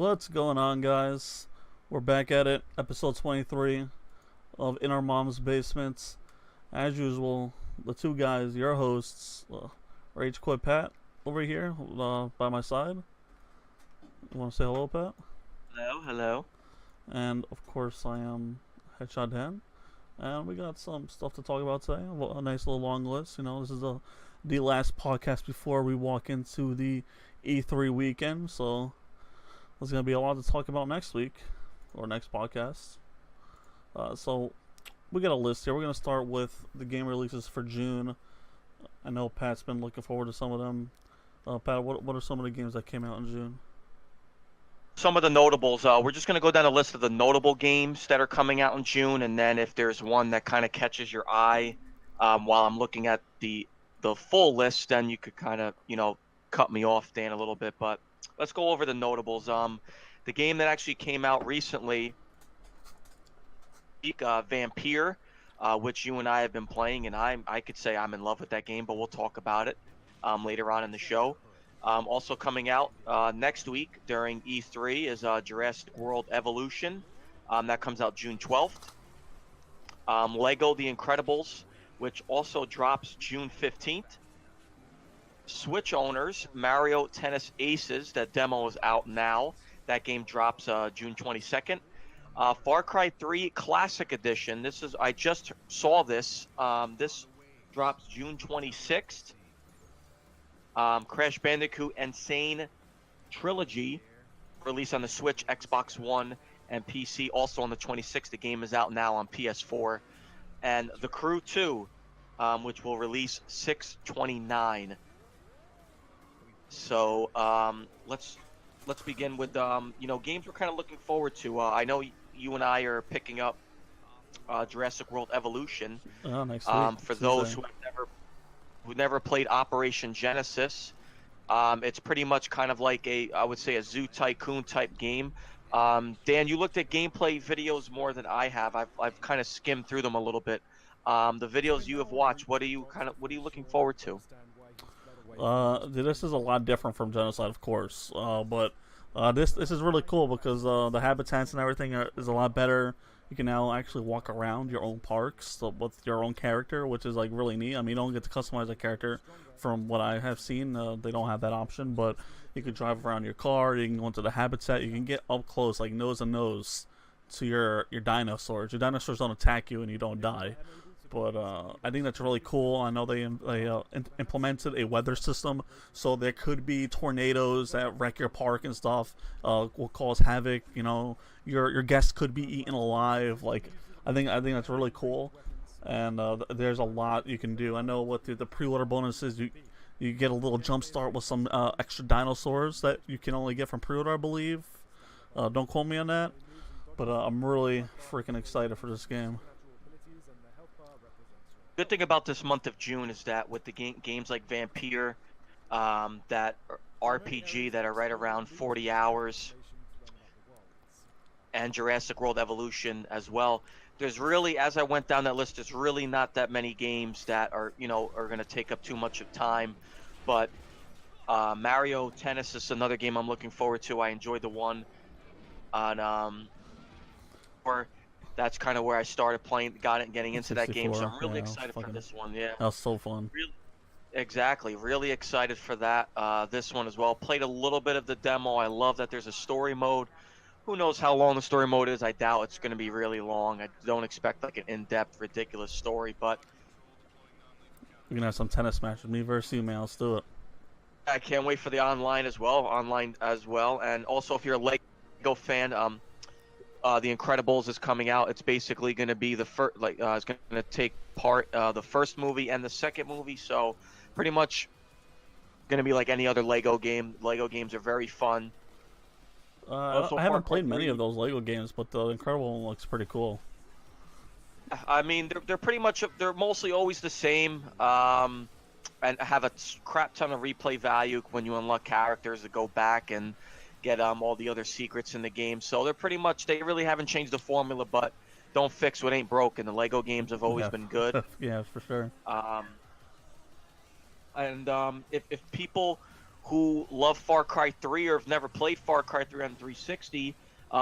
What's going on, guys? We're back at it, episode 23 of In Our Mom's Basements. As usual, the two guys, your hosts, Rage Quit Pat over here by my side. You want to say hello, Pat? Hello, hello. And of course, I am Headshot Dan. And we got some stuff to talk about today. A nice little long list. You know, this is the last podcast before we walk into the E3 weekend, so there's going to be a lot to talk about next week, or next podcast. So, we got a list here. We're going to start with the game releases for June. I know Pat's been looking forward to some of them. Pat, what are some of the games that came out in June? Some of the notables. We're just going to go down a list of the notable games that are coming out in June, and then if there's one that kind of catches your eye while I'm looking at the full list, then you could kind of, cut me off, Dan, a little bit. But let's go over the notables. The game that actually came out recently, Vampyr, which you and I have been playing, and I could say I'm in love with that game, but we'll talk about it later on in the show. Also coming out next week during E3 is Jurassic World Evolution. That comes out June 12th. Lego The Incredibles, which also drops June 15th. Switch owners, Mario Tennis Aces, that demo is out now. That game drops June 22nd. Far Cry 3 Classic Edition. I just saw this. This drops June 26th. Crash Bandicoot Insane Trilogy, released on the Switch, Xbox One, and PC. Also on the 26th, the game is out now on PS4. And The Crew 2, which will release 6/29. So let's begin with games we're kind of looking forward to. I know you and I are picking up Jurassic World Evolution. Oh, next week. For those who never played Operation Genesis, it's pretty much kind of like I would say a Zoo Tycoon type game. Dan, you looked at gameplay videos more than I have. I've kind of skimmed through them a little bit. The videos you have watched, what are you looking forward to? This is a lot different from Genocide, of course, but this is really cool because the habitats and everything is a lot better. You can now actually walk around your own parks with your own character, which is like really neat. I mean, you don't get to customize a character from what I have seen. They don't have that option, but you can drive around your car. You can go into the habitat. You can get up close, like nose to nose, to your dinosaurs. Your dinosaurs don't attack you and you don't die. But I think that's really cool. I know they implemented a weather system, so there could be tornadoes that wreck your park and stuff. Will cause havoc. You know, your guests could be eaten alive. Like I think that's really cool. And there's a lot you can do. I know what the pre-order bonuses, you get a little jump start with some extra dinosaurs that you can only get from pre-order, I believe. Don't quote me on that, but I'm really freaking excited for this game. Good thing about this month of June is that with the games like Vampyr, that RPG that are right around 40 hours, and Jurassic World Evolution as well, there's really, as I went down that list, there's really not that many games that are going to take up too much of time. But Mario Tennis is another game I'm looking forward to. I enjoyed the one on that's kind of where I started playing, getting into that game. So I'm really excited for this one. Yeah, that was so fun. Exactly, really excited for that. This one as well. Played a little bit of the demo. I love that there's a story mode. Who knows how long the story mode is? I doubt it's going to be really long. I don't expect like an in-depth, ridiculous story, but we're gonna have some tennis matches. Me versus you, man. Let's do it. I can't wait for the online as well. And also, if you're a Lego fan, The Incredibles is coming out. It's basically going to be the first, it's going to take part the first movie and the second movie. So pretty much going to be like any other Lego game. Lego games are very fun. I haven't played many of those Lego games, but the Incredible one looks pretty cool. I mean, they're pretty much, they're mostly always the same, and have a crap ton of replay value when you unlock characters that go back and get all the other secrets in the game. So they're pretty much, they really haven't changed the formula, but don't fix what ain't broken. The Lego games have always been good. Yeah, for sure. And if people who love Far Cry 3 or have never played Far Cry 3 on 360,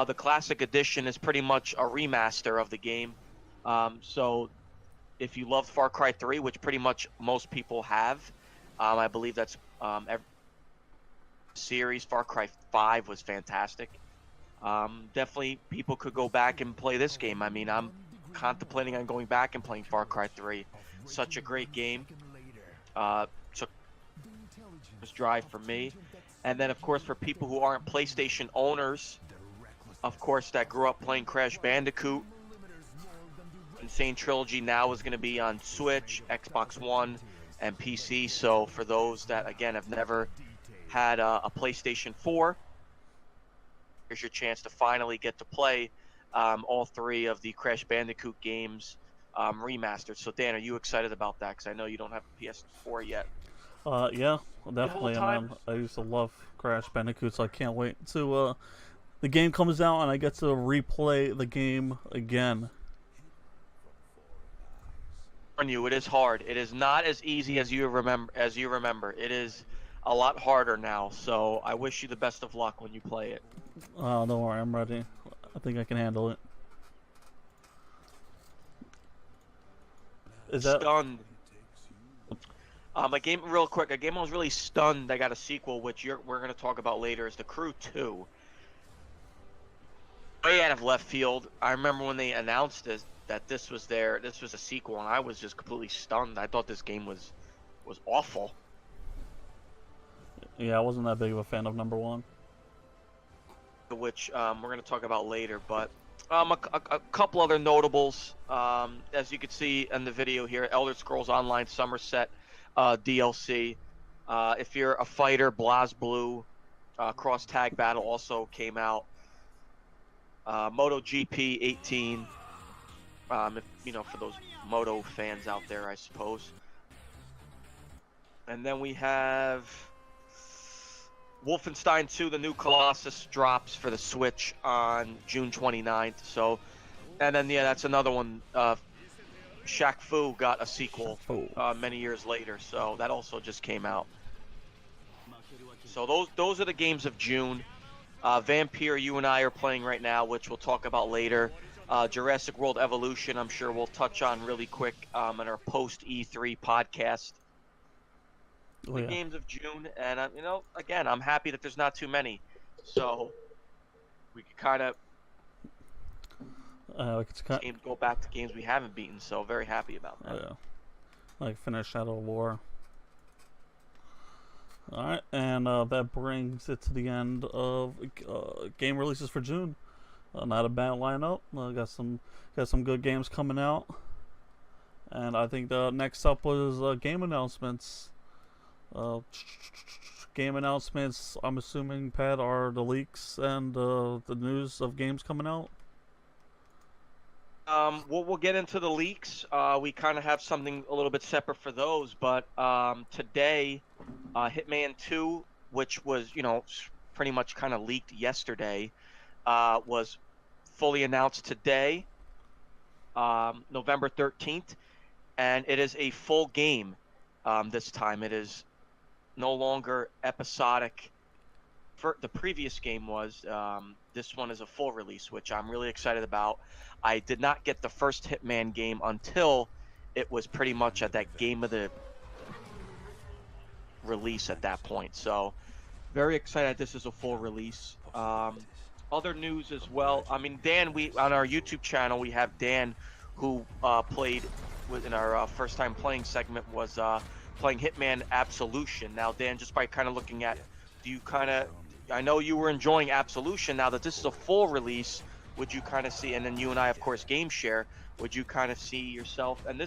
the Classic Edition is pretty much a remaster of the game. So if you loved Far Cry 3, which pretty much most people have, I believe that's every series. Far Cry 5 was fantastic. Definitely people could go back and play this game. I mean, I'm contemplating on going back and playing Far Cry 3. Such a great game. Took this drive for me. And then, of course, for people who aren't PlayStation owners, of course, that grew up playing Crash Bandicoot, Insane Trilogy now is going to be on Switch, Xbox One, and PC. So for those that, again, have never had a PlayStation 4, here's your chance to finally get to play all 3 of the Crash Bandicoot games remastered. So Dan, are you excited about that? Because I know you don't have a PS4 yet. Yeah, definitely. I used to love Crash Bandicoot, so I can't wait to the game comes out and I get to replay the game again. On you, it is hard. It is not as easy as you remember. It is a lot harder now. So I wish you the best of luck when you play it. Don't worry, I'm ready. I think I can handle it. Is that stunned? A game real quick. A game I was really stunned. I got a sequel, which we're going to talk about later. Is The Crew 2. Way out of left field. I remember when they announced this that this was a sequel, and I was just completely stunned. I thought this game was awful. Yeah, I wasn't that big of a fan of number 1. Which we're going to talk about later, but a couple other notables. As you can see in the video here, Elder Scrolls Online Somerset DLC. If you're a fighter, BlazBlue Cross Tag Battle also came out. MotoGP 18. If, for those Moto fans out there, I suppose. And then we have Wolfenstein 2, the new Colossus, drops for the Switch on June 29th. So, and then that's another one. Shaq Fu got a sequel many years later, so that also just came out. So those are the games of June. Vampyr, you and I are playing right now, which we'll talk about later. Jurassic World Evolution, I'm sure we'll touch on really quick in our post E3 podcast. The games of June, and again, I'm happy that there's not too many, so we can kind of go back to games we haven't beaten. So very happy about that. Yeah, like finish Shadow of War. All right, and that brings it to the end of game releases for June. Not a bad lineup. Got some good games coming out, and I think the next up was game announcements. Game announcements, I'm assuming, Pat, are the leaks and the news of games coming out. We'll get into the leaks. We kind of have something a little bit separate for those, but today, Hitman 2, which was pretty much kind of leaked yesterday, was fully announced today, November 13th, and it is a full game. This time it is no longer episodic. For the previous game was, this one is a full release, which I'm really excited about. I did not get the first Hitman game until it was pretty much at that game of the release at that point. So very excited this is a full release. Other news as well. I mean, Dan, on our YouTube channel, we have Dan who played in our first time playing segment was playing Hitman Absolution. Now, Dan, just by kind of looking at, I know you were enjoying Absolution. Now that this is a full release, would you kind of see, and then you and I, of course, game share, would you kind of see yourself, and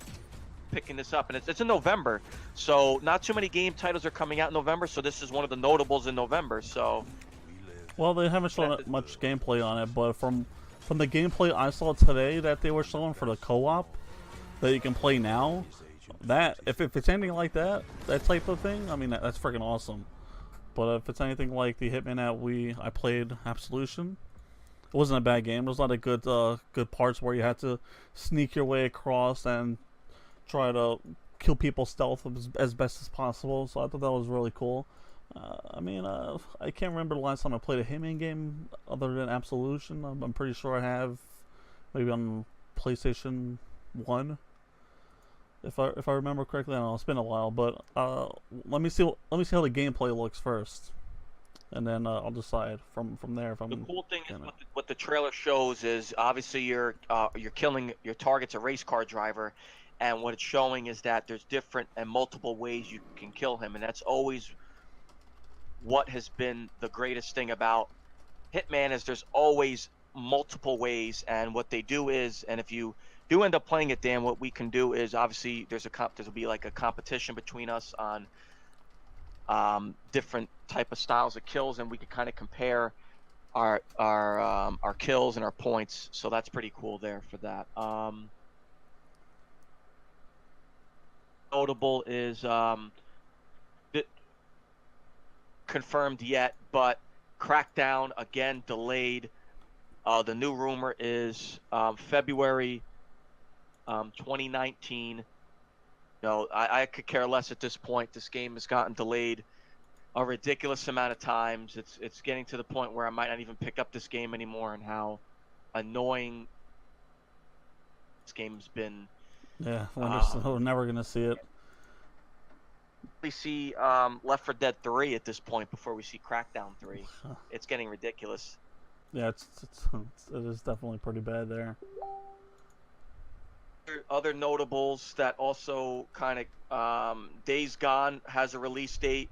picking this up, and it's in November, so not too many game titles are coming out in November, so this is one of the notables in November, so. Well, they haven't shown much gameplay on it, but from the gameplay I saw today that they were showing for the co-op that you can play now, that if it's anything like that type of thing, I mean, that's freaking awesome. But if it's anything like the Hitman that I played, Absolution, it wasn't a bad game. There was a lot of good parts where you had to sneak your way across and try to kill people stealth as best as possible. So I thought that was really cool. I mean, I can't remember the last time I played a Hitman game other than Absolution. I'm pretty sure I have, maybe on PlayStation 1, if I remember correctly. I don't know, it's been a while, but let me see how the gameplay looks first, and then I'll decide from there if The I'm cool thing is gonna. what the trailer shows is obviously you're killing your target's a race car driver, and what it's showing is that there's different and multiple ways you can kill him, and that's always what has been the greatest thing about Hitman is there's always multiple ways, and what they do is, and if you do end up playing it, Dan, what we can do is obviously there'll be like a competition between us on different type of styles of kills, and we can kind of compare our kills and our points. So that's pretty cool there for that. Notable is confirmed yet, but Crackdown again delayed. The new rumor is February 2019. No, I could care less at this point. This game has gotten delayed a ridiculous amount of times. It's getting to the point where I might not even pick up this game anymore, and how annoying this game's been. Yeah, we're never gonna see it. We see Left 4 Dead 3 at this point before we see Crackdown 3. It's getting ridiculous. Yeah, it is definitely pretty bad there. Other notables that also kind of Days Gone has a release date.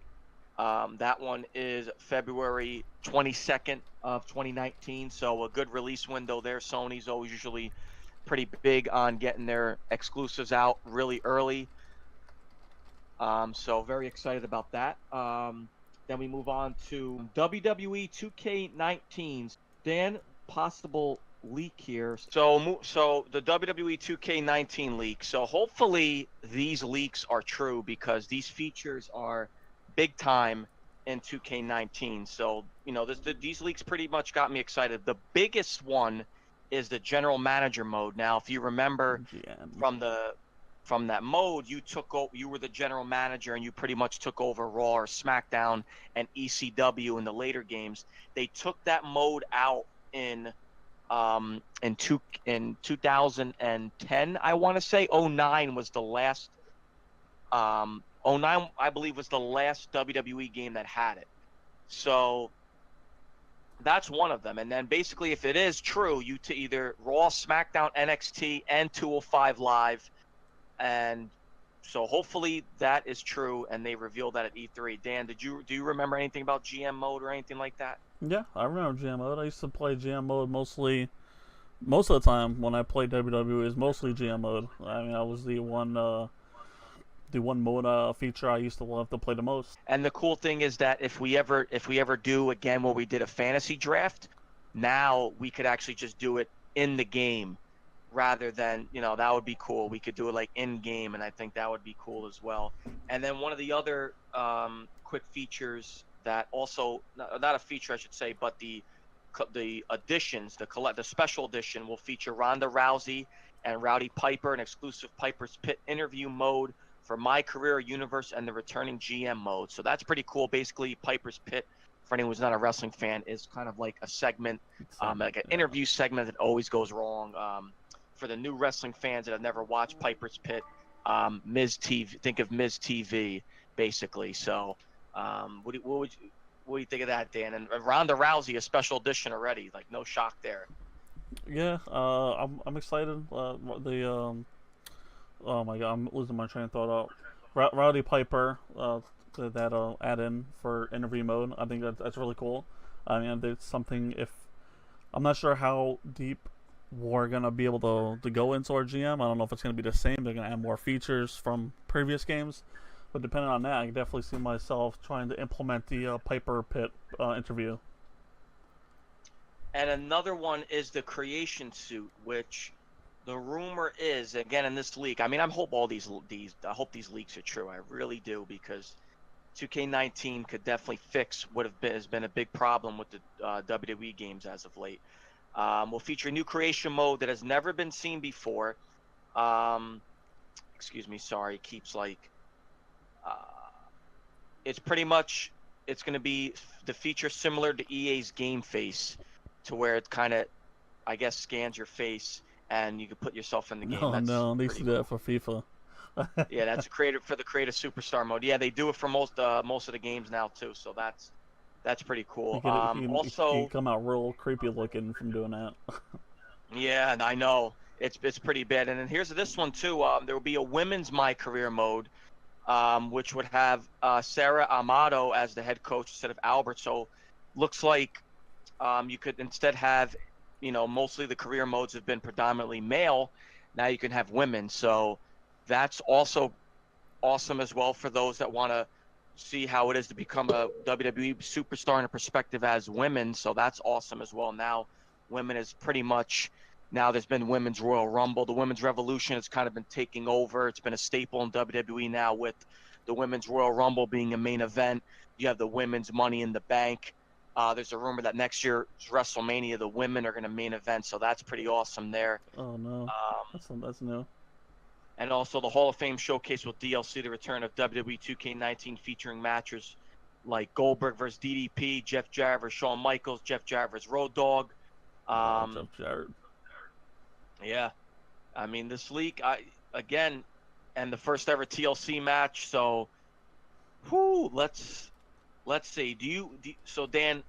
That one is February 22nd of 2019, so a good release window there. Sony's always usually pretty big on getting their exclusives out really early. So very excited about that. Then we move on to WWE 2K19. Dan, possible leak here. So the WWE 2K19 leak. So hopefully these leaks are true, because these features are big time in 2K19. So, these leaks pretty much got me excited. The biggest one is the general manager mode. Now, if you remember from that mode, you were the general manager, and you pretty much took over Raw or SmackDown and ECW in the later games. They took that mode out in 2010, I want to say. 09 was the last 09, I believe, was the last WWE game that had it. So that's one of them. And then basically, if it is true, you to either Raw, SmackDown, NXT, and 205 Live. And so hopefully that is true, and they revealed that at E3. Dan, do you remember anything about GM mode or anything like that? Yeah, I remember GM mode. I used to play GM mode most of the time when I played WWE. Is mostly GM mode. I mean, I was the one mode feature I used to love to play the most. And the cool thing is that if we ever do again where we did a fantasy draft, now we could actually just do it in the game, rather than, that would be cool. We could do it like in game, and I think that would be cool as well. And then one of the other quick features that also, not a feature I should say, but the additions, the special edition will feature Ronda Rousey and Rowdy Piper, an exclusive Piper's Pit interview mode for My Career Universe, and the returning GM mode. So that's pretty cool. Basically, Piper's Pit, for anyone who's not a wrestling fan, is kind of like a segment, like an interview segment that always goes wrong. For the new wrestling fans that have never watched Piper's Pit, Miz TV, think of Miz TV, basically. So what do you think of that, Dan? And Ronda Rousey, a special edition already, like no shock there. Yeah, I'm excited. Oh my god, I'm losing my train of thought. Rowdy Piper, that add in for interview mode. I think that's really cool. I mean, it's something. If I'm not sure how deep we're gonna be able to go into our GM. I don't know if it's gonna be the same. They're gonna add more features from previous games, but depending on that, I can definitely see myself trying to implement the Piper Pit interview. And another one is the creation suit, which the rumor is, again in this leak. I mean, I hope these leaks are true. I really do, because 2K19 could definitely fix what has been a big problem with the WWE games as of late. Will feature a new creation mode that has never been seen before. Excuse me, sorry, keeps like it's pretty much it's going to be the feature similar to EA's Game Face, to where it kind of, I guess, scans your face and you can put yourself in the game. No, That's no, they used to pretty do that cool. for FIFA. Yeah, that's created for the creative superstar mode. Yeah, they do it for most of the games now too. So that's pretty cool. You Also, come out real creepy looking from doing that. yeah, and I know it's pretty bad. And then here's this one too. There will be a women's My Career mode, which would have Sarah Amato as the head coach instead of Albert. So looks like you could instead have, mostly the career modes have been predominantly male. Now you can have women. So that's also awesome as well for those that want to see how it is to become a WWE superstar in a perspective as women. So that's awesome as well. Now women is pretty much, now there's been women's Royal Rumble. The women's revolution has kind of been taking over. It's been a staple in WWE now, with the women's Royal Rumble being a main event. You have the women's Money in the Bank. There's a rumor that next year's WrestleMania, the women are going to main event. So that's pretty awesome there. Oh no, Um, that's new. and also the Hall of Fame showcase with DLC, the return of WWE 2K19, featuring matches like Goldberg versus DDP, Jeff Jarrett versus Shawn Michaels, Jeff Jarrett versus Road Dogg. Jeff Jarrett. Yeah, I mean this leak, again, and the first ever TLC match. So, let's see. So Dan,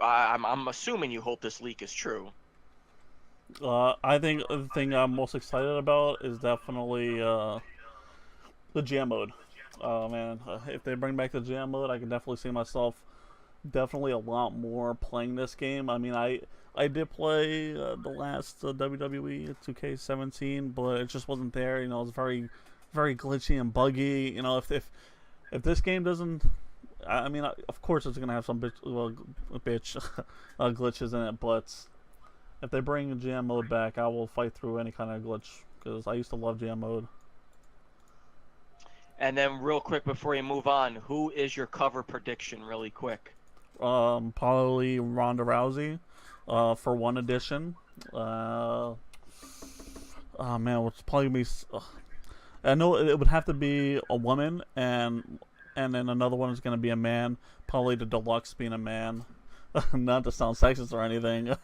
I'm assuming you hope this leak is true. I think the thing I'm most excited about is definitely the jam mode. Man, if they bring back the jam mode, I can definitely see myself definitely a lot more playing this game. I mean, I did play the last WWE 2K17, but it just wasn't there. It was very glitchy and buggy. If this game doesn't, I mean, of course it's gonna have some glitches in it, but if they bring jam mode back, I will fight through any kind of glitch because I used to love jam mode. And then real quick before you move on, who is your cover prediction? Really quick. Probably Ronda Rousey, for one edition. Oh man, what's probably be? I know it would have to be a woman, and then another one is gonna be a man. Probably the deluxe being a man. Not to sound sexist or anything,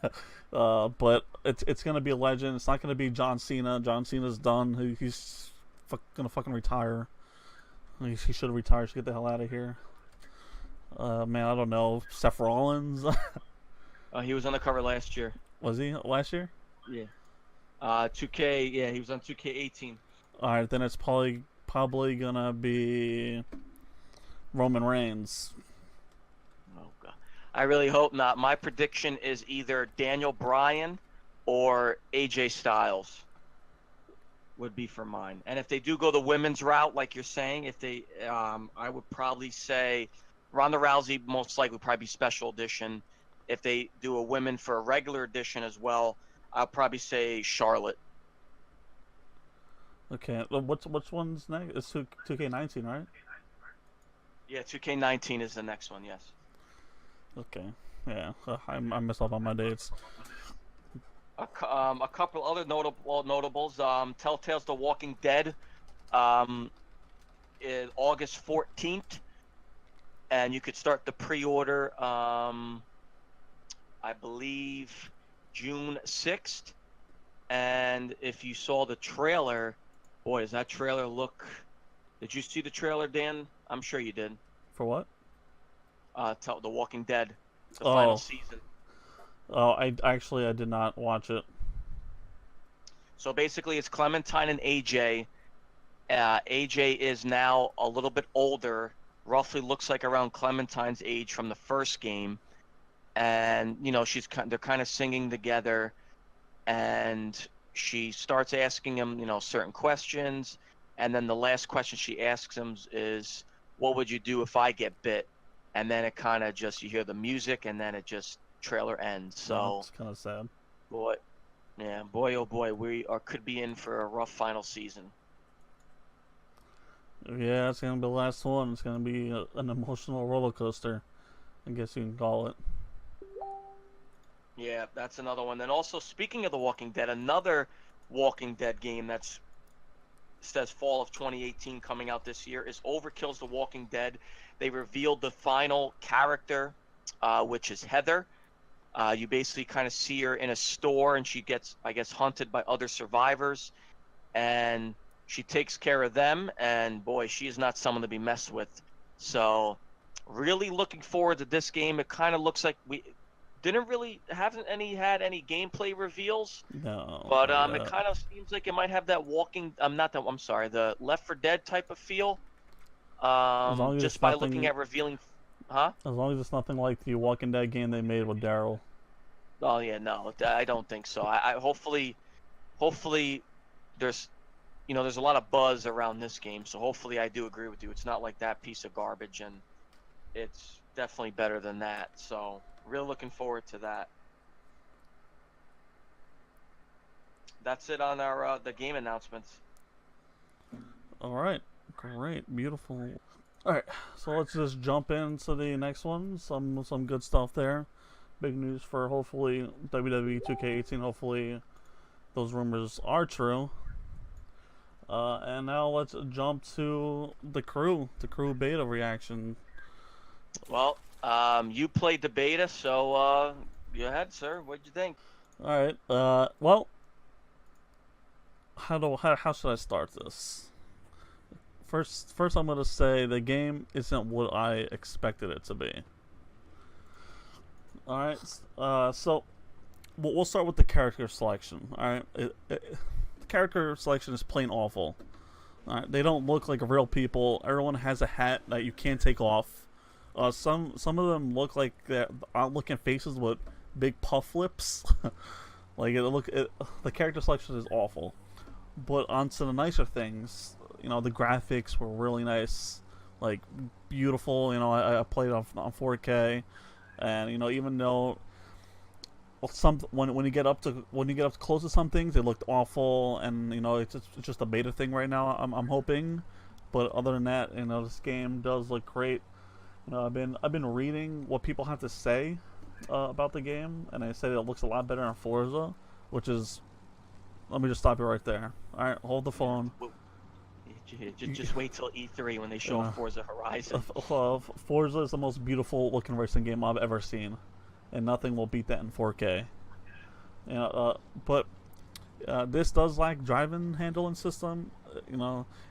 but it's gonna be a legend. It's not gonna be John Cena. John Cena's done. He's gonna fucking retire. He should have retired. Should get the hell out of here. Man, I don't know. Seth Rollins. He was on the cover last year. Was he last year? Yeah. 2K. Yeah, he was on 2K18. All right, then it's probably gonna be Roman Reigns. Oh god. I really hope not. My prediction is either Daniel Bryan or AJ Styles would be for mine. And if they do go the women's route, like you're saying, I would probably say Ronda Rousey most likely would probably be special edition. If they do a women for a regular edition as well, I'll probably say Charlotte. Okay, which one's next? It's 2K19, right? Yeah, 2K19 is the next one. Yes. Okay, yeah, I mess up on my dates. A couple other notables. Telltale's The Walking Dead, is August 14th, and you could start the pre-order. I believe June 6th. And if you saw the trailer, boy, does that trailer look? Did you see the trailer, Dan? I'm sure you did. For what? The Walking Dead, the final season. Oh, I did not watch it. So basically, it's Clementine and AJ. AJ is now a little bit older, roughly looks like around Clementine's age from the first game, and they're kind of singing together, and she starts asking him, certain questions, and then the last question she asks him is, "What would you do if I get bit?" And then it kind of just, you hear the music, and then it just trailer ends. So it's kind of sad. boy, oh boy, could be in for a rough final season. Yeah, it's gonna be the last one. It's gonna be an emotional roller coaster, I guess you can call it. Yeah, that's another one. Then also, speaking of The Walking Dead, another Walking Dead game that's says fall of 2018 coming out this year, is Overkill's The Walking Dead. They revealed the final character, which is Heather. You basically kind of see her in a store, and she gets, I guess, hunted by other survivors, and she takes care of them, and boy, she is not someone to be messed with. So really looking forward to this game. It kind of looks like we haven't had any gameplay reveals. No. But it kind of seems like it might have that the Left 4 Dead type of feel. Just by looking at revealing, huh? As long as it's nothing like the Walking Dead game they made with Daryl. Oh yeah, no, I don't think so. I hopefully there's there's a lot of buzz around this game, so hopefully I do agree with you. It's not like that piece of garbage, and it's definitely better than that. So really looking forward to that. That's it on our the game announcements. All right, great, beautiful. All right, so let's just jump into the next one. Some good stuff there. Big news for hopefully WWE 2K18. Hopefully those rumors are true. And now let's jump to the crew beta reaction. Well, you played the beta, so go ahead, sir. What'd you think? All right. Well, how should I start this? First, I'm gonna say the game isn't what I expected it to be. All right. So we'll start with the character selection. All right. The character selection is plain awful. All right. They don't look like real people. Everyone has a hat that you can't take off. Some of them look like they're odd-looking faces with big puff lips. The character selection is awful. But onto the nicer things, the graphics were really nice, like beautiful. I played on 4K, and even though when you get up close to some things, they looked awful, and it's just a beta thing right now. I'm hoping, but other than that, this game does look great. I've been reading what people have to say about the game, and they say it looks a lot better in Forza, which is. Let me just stop you right there. All right, hold the phone. Just wait till E3 when they show Forza Horizon. Forza is the most beautiful looking racing game I've ever seen, and nothing will beat that in 4K. But this does lack driving handling system.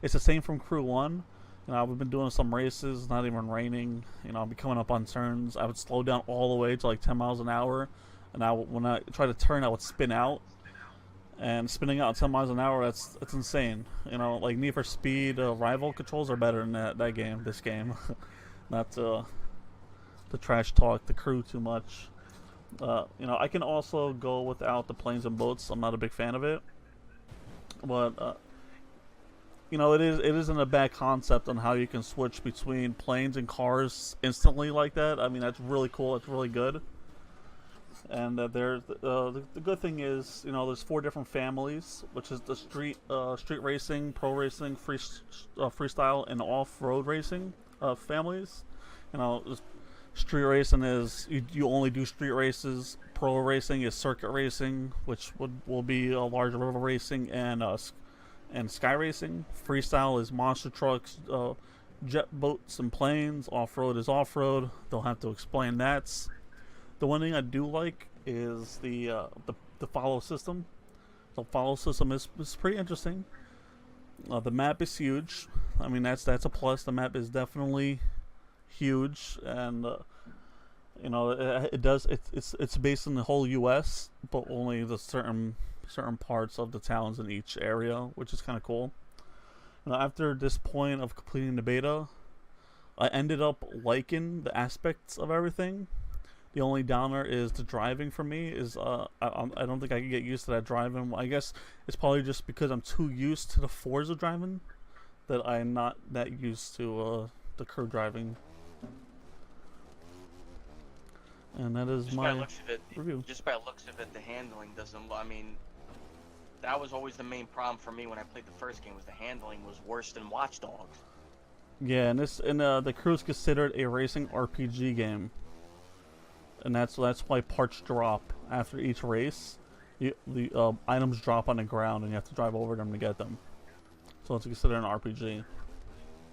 It's the same from Crew 1. We've been doing some races, not even raining. I'll be coming up on turns. I would slow down all the way to like 10 miles an hour, and when I try to turn, I would spin out. And spinning out 10 miles an hour, that's insane. Like Need for Speed rival controls are better than this game. Not to trash talk the Crew too much. I can also go without the planes and boats. I'm not a big fan of it. But it isn't a bad concept on how you can switch between planes and cars instantly like that. I mean, that's really cool. It's really good. And the good thing is, there's 4 different families, which is the street racing, pro racing, freestyle, and off-road racing families. Street racing is you only do street races. Pro racing is circuit racing, which will be a large river racing and sky racing. Freestyle is monster trucks, jet boats, and planes. Off-road is off-road. They'll have to explain that. The one thing I do like is the follow system. The follow system is pretty interesting. The map is huge. I mean, that's a plus. The map is definitely huge, and it's based in the whole U.S., but only the certain parts of the towns in each area, which is kind of cool. After this point of completing the beta, I ended up liking the aspects of everything. The only downer is the driving for me. I don't think I can get used to that driving. I guess it's probably just because I'm too used to the Forza driving that I'm not that used to the Crew driving. And that is my review. Just by the looks of it, the handling doesn't. I mean, that was always the main problem for me when I played the first game. Was the handling was worse than Watch Dogs. Yeah, and the Crew is considered a racing RPG game. And that's why parts drop after each race. The items drop on the ground, and you have to drive over them to get them. So it's considered an RPG.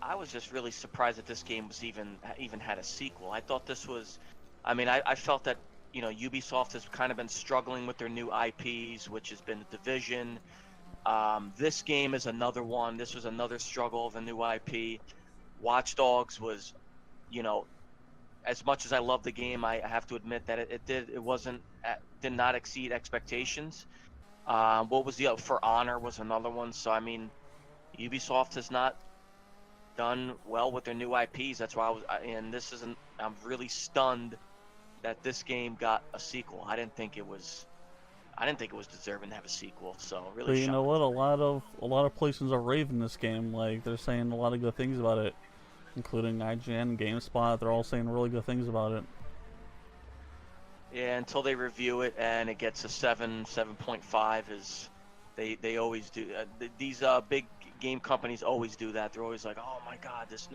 I was just really surprised that this game was even had a sequel. I thought this was, I mean, I felt that Ubisoft has kind of been struggling with their new IPs, which has been The Division. This game is another one. This was another struggle of a new IP. Watch Dogs was, you know, as much as I love the game, I have to admit that did not exceed expectations. What was the For Honor was another one. So I mean, Ubisoft has not done well with their new IPs. That's why I'm really stunned that this game got a sequel. I didn't think it was deserving to have a sequel. So really But you know shocked. what? A lot of places are raving this game. Like they're saying a lot of good things about it, including IGN, GameSpot. They're all saying really good things about it. Yeah, until they review it and it gets a 7.5 is they always do. These big game companies always do that. They're always like, oh my god, this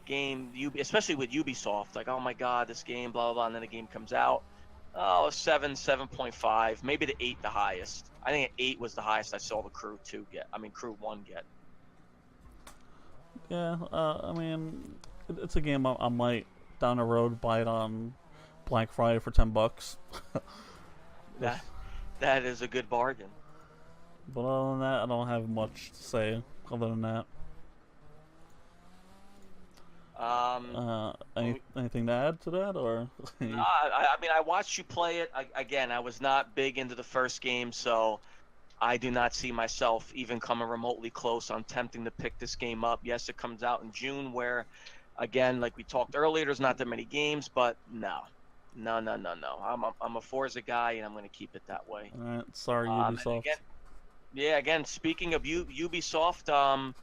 game, especially with Ubisoft, like, oh my god, this game, blah blah blah, and then the game comes out, oh, 7.5, maybe the 8 the highest. I think 8 was the highest I saw the Crew 1 get. Yeah, I mean, it's a game I might down the road buy it on Black Friday for $10. That is a good bargain. But other than that, I don't have much to say other than that. Anything to add to that, or? No, I mean, I watched you play it. Again, I was not big into the first game, so I do not see myself even coming remotely close on attempting to pick this game up. Yes, it comes out in June, where, again, like we talked earlier, there's not that many games, but no. I'm a Forza guy, and I'm going to keep it that way. All right, sorry, Ubisoft. Again, speaking of Ubisoft,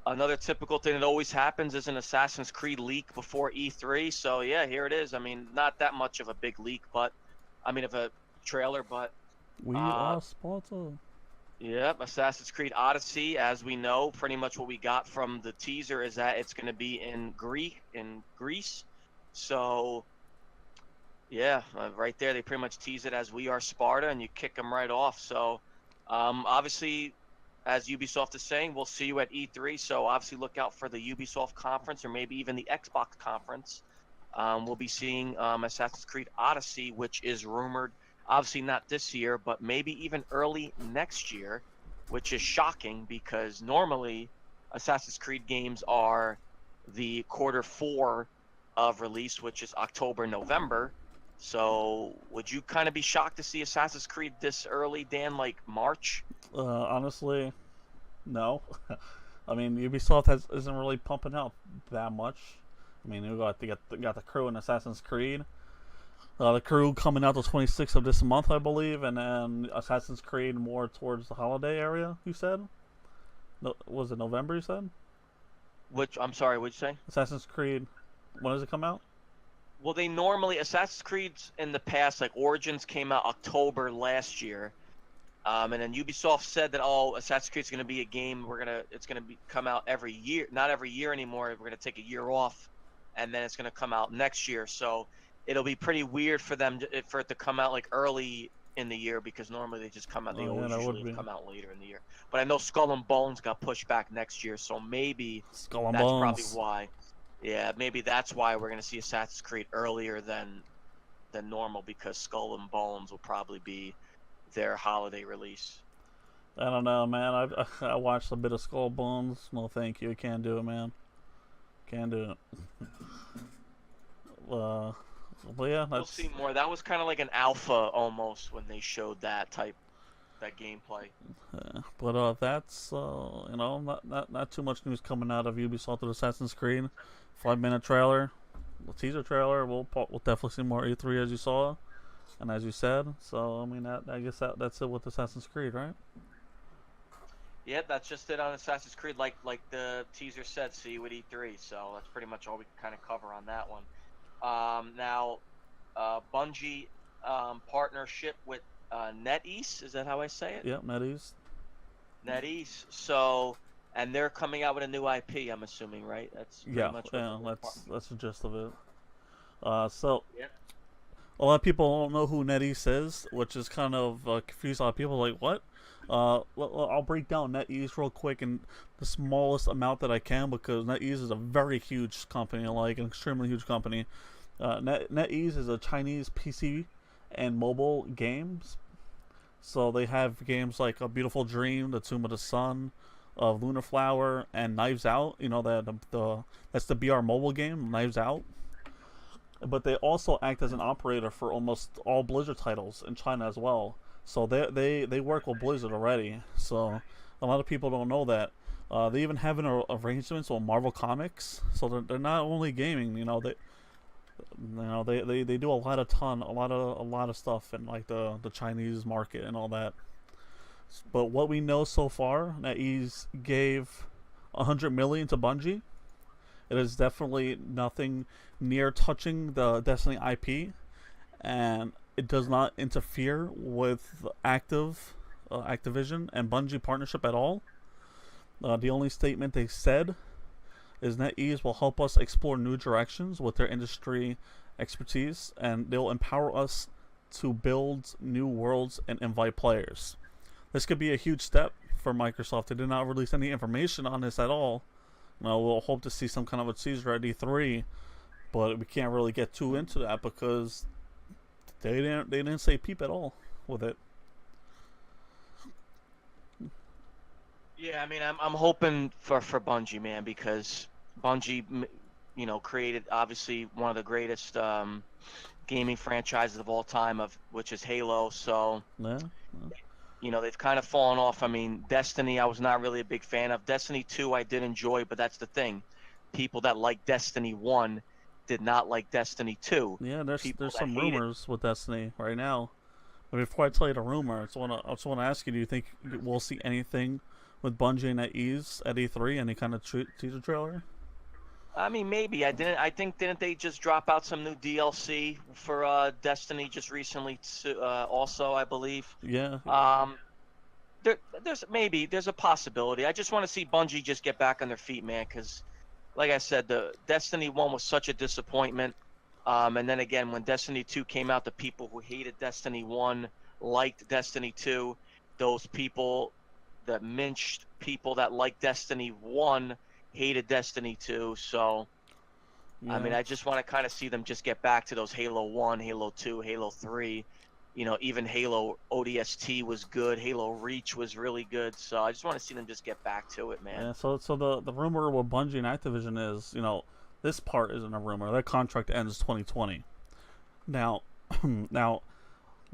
another typical thing that always happens is an Assassin's Creed leak before E3. So yeah, here it is. I mean, not that much of a big leak, but of a trailer, but we are sponsored. Yep, Assassin's Creed Odyssey, as we know, pretty much what we got from the teaser is that it's going to be in Greece. So yeah, right there, they pretty much tease it as We Are Sparta, and you kick them right off. So obviously, as Ubisoft is saying, we'll see you at E3. So obviously, look out for the Ubisoft conference, or maybe even the Xbox conference. We'll be seeing Assassin's Creed Odyssey, which is rumored, obviously not this year, but maybe even early next year, which is shocking because normally Assassin's Creed games are the Q4 of release, which is October, November. So would you kind of be shocked to see Assassin's Creed this early, Dan, like March? Honestly, no. I mean, Ubisoft isn't really pumping out that much. I mean, they got the Crew in Assassin's Creed. The Crew coming out the 26th of this month, I believe, and then Assassin's Creed more towards the holiday area. You said? No, was it November? You said? I'm sorry, what'd you say? Assassin's Creed. When does it come out? Well, they normally Assassin's Creed's in the past, like Origins came out October last year, and then Ubisoft said that Assassin's Creed's going to be a game it's going to come out every year, not every year anymore. We're going to take a year off, and then it's going to come out next year. So it'll be pretty weird for it to come out like early in the year because normally they just come out. They always usually come out later in the year. But I know Skull and Bones got pushed back next year, so maybe that's probably why. Yeah, maybe that's why we're going to see Assassin's Creed earlier than normal because Skull and Bones will probably be their holiday release. I don't know, man. I watched a bit of Skull and Bones. No, thank you. Can't do it, man. Can't do it. But yeah, we'll see more. That was kind of like an alpha almost when they showed that gameplay. But that's not too much news coming out of Ubisoft with Assassin's Creed. 5-minute trailer, the teaser trailer. We'll definitely see more E3 as you saw, and as you said. So I mean, I guess that's it with Assassin's Creed, right? Yeah, that's just it on Assassin's Creed. Like the teaser said, see you at E3. So that's pretty much all we can kind of cover on that one. Now, Bungie partnership with Netease. Is that how I say it? Yep, Netease. Netease. So. And they're coming out with a new IP, I'm assuming, right? That's that's the gist of it. So a lot of people don't know who Netease is, which is kind of confused. A lot of people are like, what? I'll break down NetEase real quick in the smallest amount that I can because NetEase is a very huge company, like an extremely huge company. NetEase is a Chinese PC and mobile games. So they have games like A Beautiful Dream, The Tomb of the Sun, Lunar Flower, and Knives Out. You know that's the BR mobile game, Knives Out. But they also act as an operator for almost all Blizzard titles in China as well. So they work with Blizzard already. So a lot of people don't know that. They even have an arrangements with Marvel Comics. So they're not only gaming. They do a lot of stuff in like the Chinese market and all that. But what we know so far, NetEase gave 100 million to Bungie. It is definitely nothing near touching the Destiny IP, and it does not interfere with Activision and Bungie partnership at all. The only statement they said is NetEase will help us explore new directions with their industry expertise, and they'll empower us to build new worlds and invite players. This could be a huge step for Microsoft. They did not release any information on this at all. We'll hope to see some kind of a teaser at E3, but we can't really get too into that because they didn't say peep at all with it. Yeah, I mean, I'm hoping for Bungie, man, because Bungie, created obviously one of the greatest gaming franchises of all time, which is Halo. So, Yeah. they've kind of fallen off. I mean, Destiny, I was not really a big fan of. Destiny 2, I did enjoy, but that's the thing. People that like Destiny 1 did not like Destiny 2. Yeah, there's some rumors with Destiny right now. But before I tell you the rumor, I just want to ask you: do you think we'll see anything with Bungie and NetEase at E3? Any kind of teaser trailer? I mean, maybe. Didn't they just drop out some new DLC for Destiny just recently? Also, I believe. Yeah. There's a possibility. I just want to see Bungie just get back on their feet, man. Because, like I said, the Destiny 1 was such a disappointment. And then again, when Destiny 2 came out, the people who hated Destiny 1 liked Destiny 2. Those people, the minced people that liked Destiny 1, hated Destiny 2. So, Yeah. I mean, I just want to kind of see them just get back to those Halo 1, Halo 2, Halo 3. Even Halo ODST was good. Halo Reach was really good. So I just want to see them just get back to it, man. Yeah. So the rumor with Bungie and Activision is, this part isn't a rumor. That contract ends 2020. Now,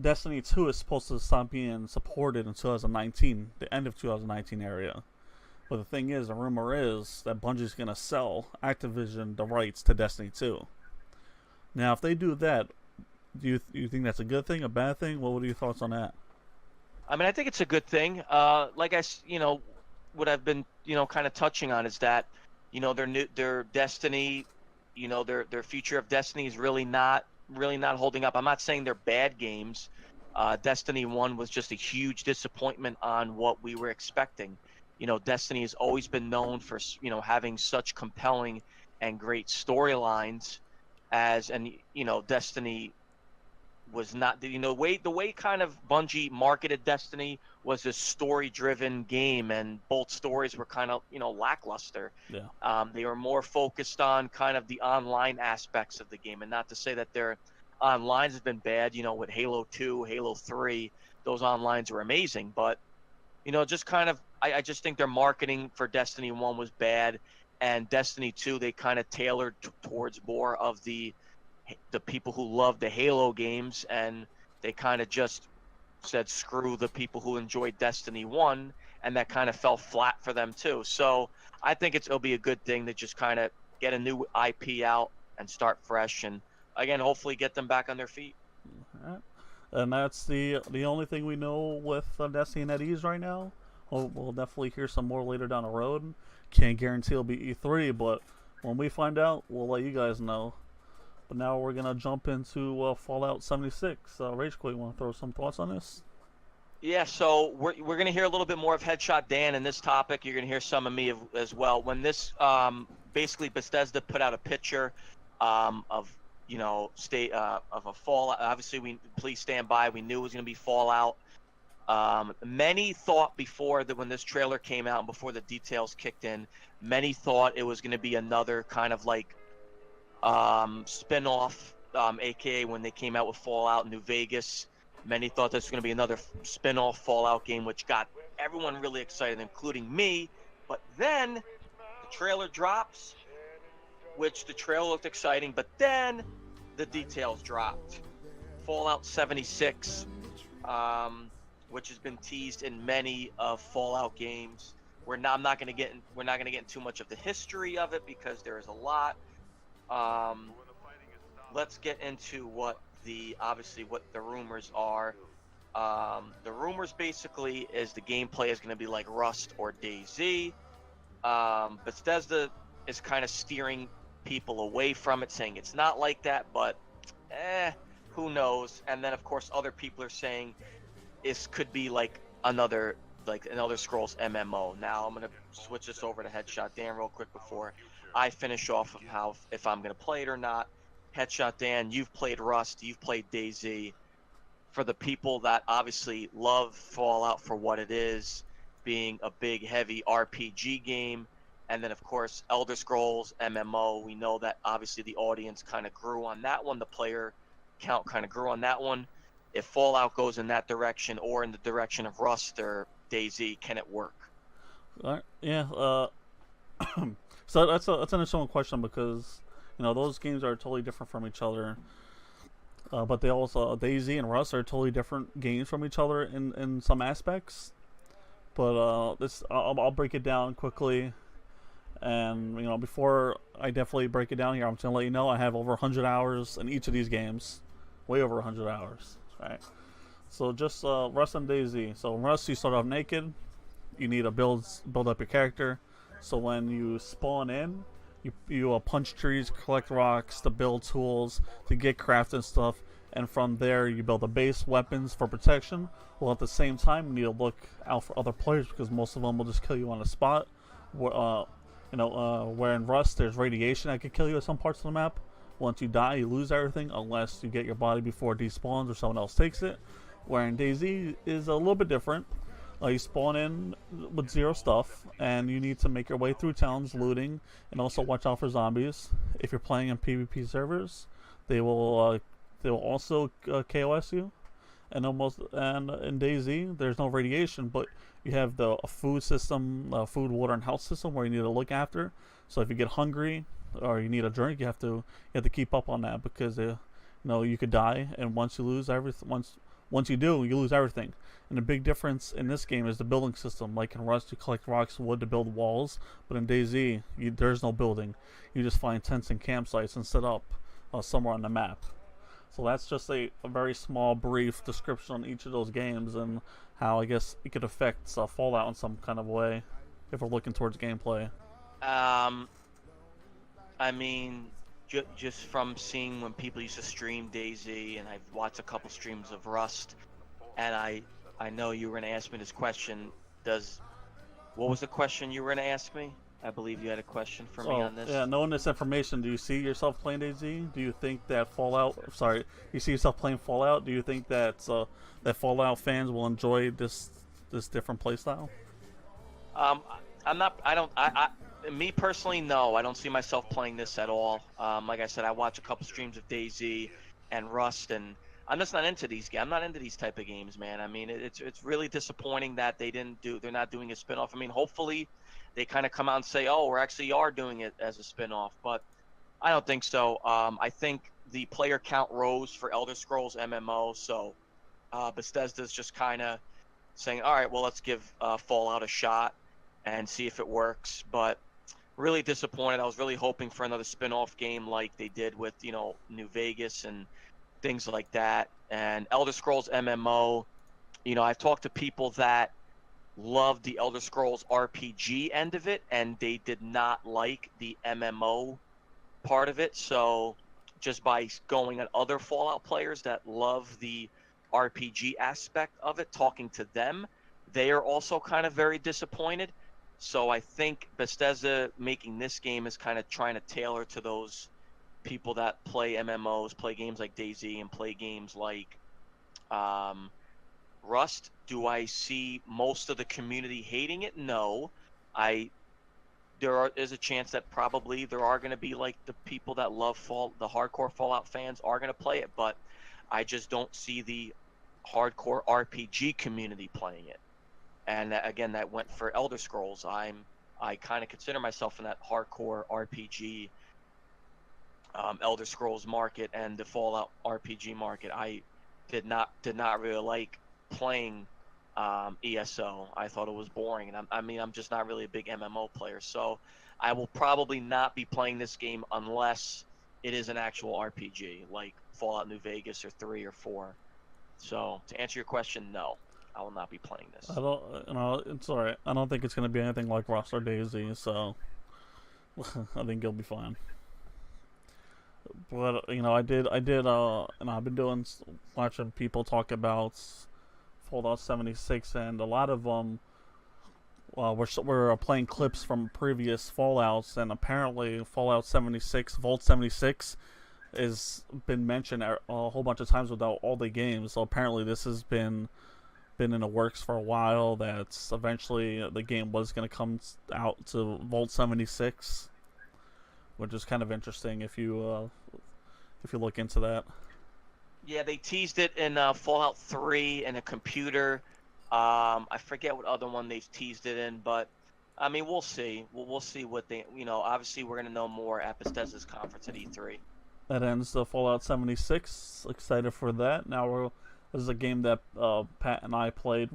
Destiny 2 is supposed to stop being supported in 2019, the end of 2019 area. But the thing is, the rumor is that Bungie's going to sell Activision the rights to Destiny 2. Now, if they do that, do you think that's a good thing, a bad thing? What are your thoughts on that? I mean, I think it's a good thing. What I've been, kind of touching on is that, their Destiny, their future of Destiny is really not holding up. I'm not saying they're bad games. Destiny 1 was just a huge disappointment on what we were expecting. Destiny has always been known for, having such compelling and great storylines Destiny was not, the way kind of Bungie marketed Destiny was a story-driven game, and both stories were kind of, lackluster. Yeah. They were more focused on kind of the online aspects of the game, and not to say that their onlines have been bad, with Halo 2, Halo 3, those onlines were amazing, but just kind of, I just think their marketing for Destiny 1 was bad, and Destiny 2, they kind of tailored towards more of the people who love the Halo games, and they kind of just said screw the people who enjoyed Destiny 1, and that kind of fell flat for them too. So I think it'll be a good thing to just kind of get a new IP out and start fresh, and again, hopefully get them back on their feet. All right. And that's the only thing we know with Destiny and NetEase right now. We'll definitely hear some more later down the road. Can't guarantee it'll be E3, but when we find out, we'll let you guys know. But now we're going to jump into Fallout 76. Rage Quit, you want to throw some thoughts on this? Yeah, so we're going to hear a little bit more of Headshot Dan in this topic. You're going to hear some of me as well. When this, basically Bethesda put out a picture of a Fallout. Obviously, please stand by. We knew it was going to be Fallout. Many thought before that when this trailer came out and before the details kicked in, many thought it was going to be another kind of like spin-off, aka when they came out with Fallout New Vegas. Many thought this was going to be another spin-off Fallout game, which got everyone really excited, including me. But then the trailer drops, which the trailer looked exciting, but then the details dropped. Fallout 76, which has been teased in many of Fallout games. We're not going to get into too much of the history of it because there is a lot. Let's get into what the rumors are. The rumors basically is the gameplay is going to be like Rust or DayZ. Bethesda is kind of steering people away from it, saying it's not like that, but who knows? And then of course other people are saying this could be like another Elder Scrolls MMO. Now I'm gonna switch this over to Headshot Dan real quick before I finish off of if I'm gonna play it or not. Headshot Dan, you've played Rust, you've played DayZ. For the people that obviously love Fallout for what it is, being a big, heavy RPG game, and then of course Elder Scrolls MMO, we know that obviously the audience kind of grew on that one, the player count kind of grew on that one. If Fallout goes in that direction or in the direction of Rust or DayZ, can it work? Yeah. So that's an interesting question because those games are totally different from each other. But they also DayZ and Rust are totally different games from each other in some aspects. But I'll break it down quickly. And before I definitely break it down here, I'm just gonna let you know I have over 100 hours in each of these games, way over 100 hours. Right. So just Rust and DayZ. So in Rust, you start off naked. You need to build up your character. So when you spawn in, you punch trees, collect rocks, to build tools, to get craft and stuff, and from there you build a base, weapons for protection. Well, at the same time, you need to look out for other players because most of them will just kill you on the spot. Where in Rust there's radiation that could kill you at some parts of the map. Once you die, you lose everything unless you get your body before it despawns or someone else takes it. Where in DayZ is a little bit different. You spawn in with 0 stuff, and you need to make your way through towns, looting, and also watch out for zombies. If you're playing in PvP servers, they will also KOS you. And in DayZ, there's no radiation, but you have a food system, food, water, and health system where you need to look after. So if you get hungry or you need a drink, you have to keep up on that because you could die, and once you lose everything, once you do, you lose everything. And the big difference in this game is the building system. Like in Rust, you collect rocks and wood to build walls, but in DayZ, there's no building. You just find tents and campsites and set up somewhere on the map. So that's just a very small, brief description on each of those games and how I guess it could affect Fallout in some kind of way if we're looking towards gameplay. I mean, just from seeing when people used to stream DayZ, and I've watched a couple streams of Rust, and I know you were going to ask me this question. What was the question you were going to ask me? I believe you had a question for me on this. Yeah, knowing this information, do you see yourself playing DayZ? Do you think that you see yourself playing Fallout? Do you think that Fallout fans will enjoy this different playstyle? Me personally, no. I don't see myself playing this at all. Like I said, I watch a couple streams of DayZ and Rust, and I'm just not into these games. I'm not into these type of games, man. I mean, it's really disappointing that they're not doing a spin-off. I mean, hopefully they kind of come out and say, oh, we actually are doing it as a spin-off, but I don't think so. I think the player count rose for Elder Scrolls MMO, so Bethesda's just kind of saying, all right, well, let's give Fallout a shot and see if it works. But really disappointed. I was really hoping for another spin-off game like they did with, New Vegas and things like that. And Elder Scrolls MMO, I've talked to people that loved the Elder Scrolls RPG end of it, and they did not like the MMO part of it. So just by going at other Fallout players that love the RPG aspect of it, talking to them, they are also kind of very disappointed. So I think Bethesda making this game is kind of trying to tailor to those people that play MMOs, play games like DayZ, and play games like Rust, do I see most of the community hating it? No. I is a chance that probably there are going to be like the people that love the hardcore Fallout fans are going to play it, but I just don't see the hardcore RPG community playing it. And again, that went for Elder Scrolls. I kind of consider myself in that hardcore RPG Elder Scrolls market and the Fallout RPG market. I did not really like playing ESO. I thought it was boring, and I'm just not really a big MMO player. So I will probably not be playing this game unless it is an actual RPG, like Fallout New Vegas or 3 or 4. So to answer your question, no, I will not be playing this. It's alright. I don't think it's going to be anything like Rust or Daisy, so I think you'll be fine. But I've been watching people talk about Fallout 76, and a lot of them we're playing clips from previous Fallouts, and apparently Fallout 76, Vault 76, has been mentioned a whole bunch of times without all the games. So apparently this has been in the works for a while. That's eventually the game was going to come out to Vault 76, which is kind of interesting if you look into that. Yeah, they teased it in Fallout 3 and a computer. I forget what other one they've teased it in, but I mean, we'll see. We'll see what they, obviously we're going to know more at Bethesda's conference at E3. That ends the Fallout 76. Excited for that. Now this is a game that Pat and I played,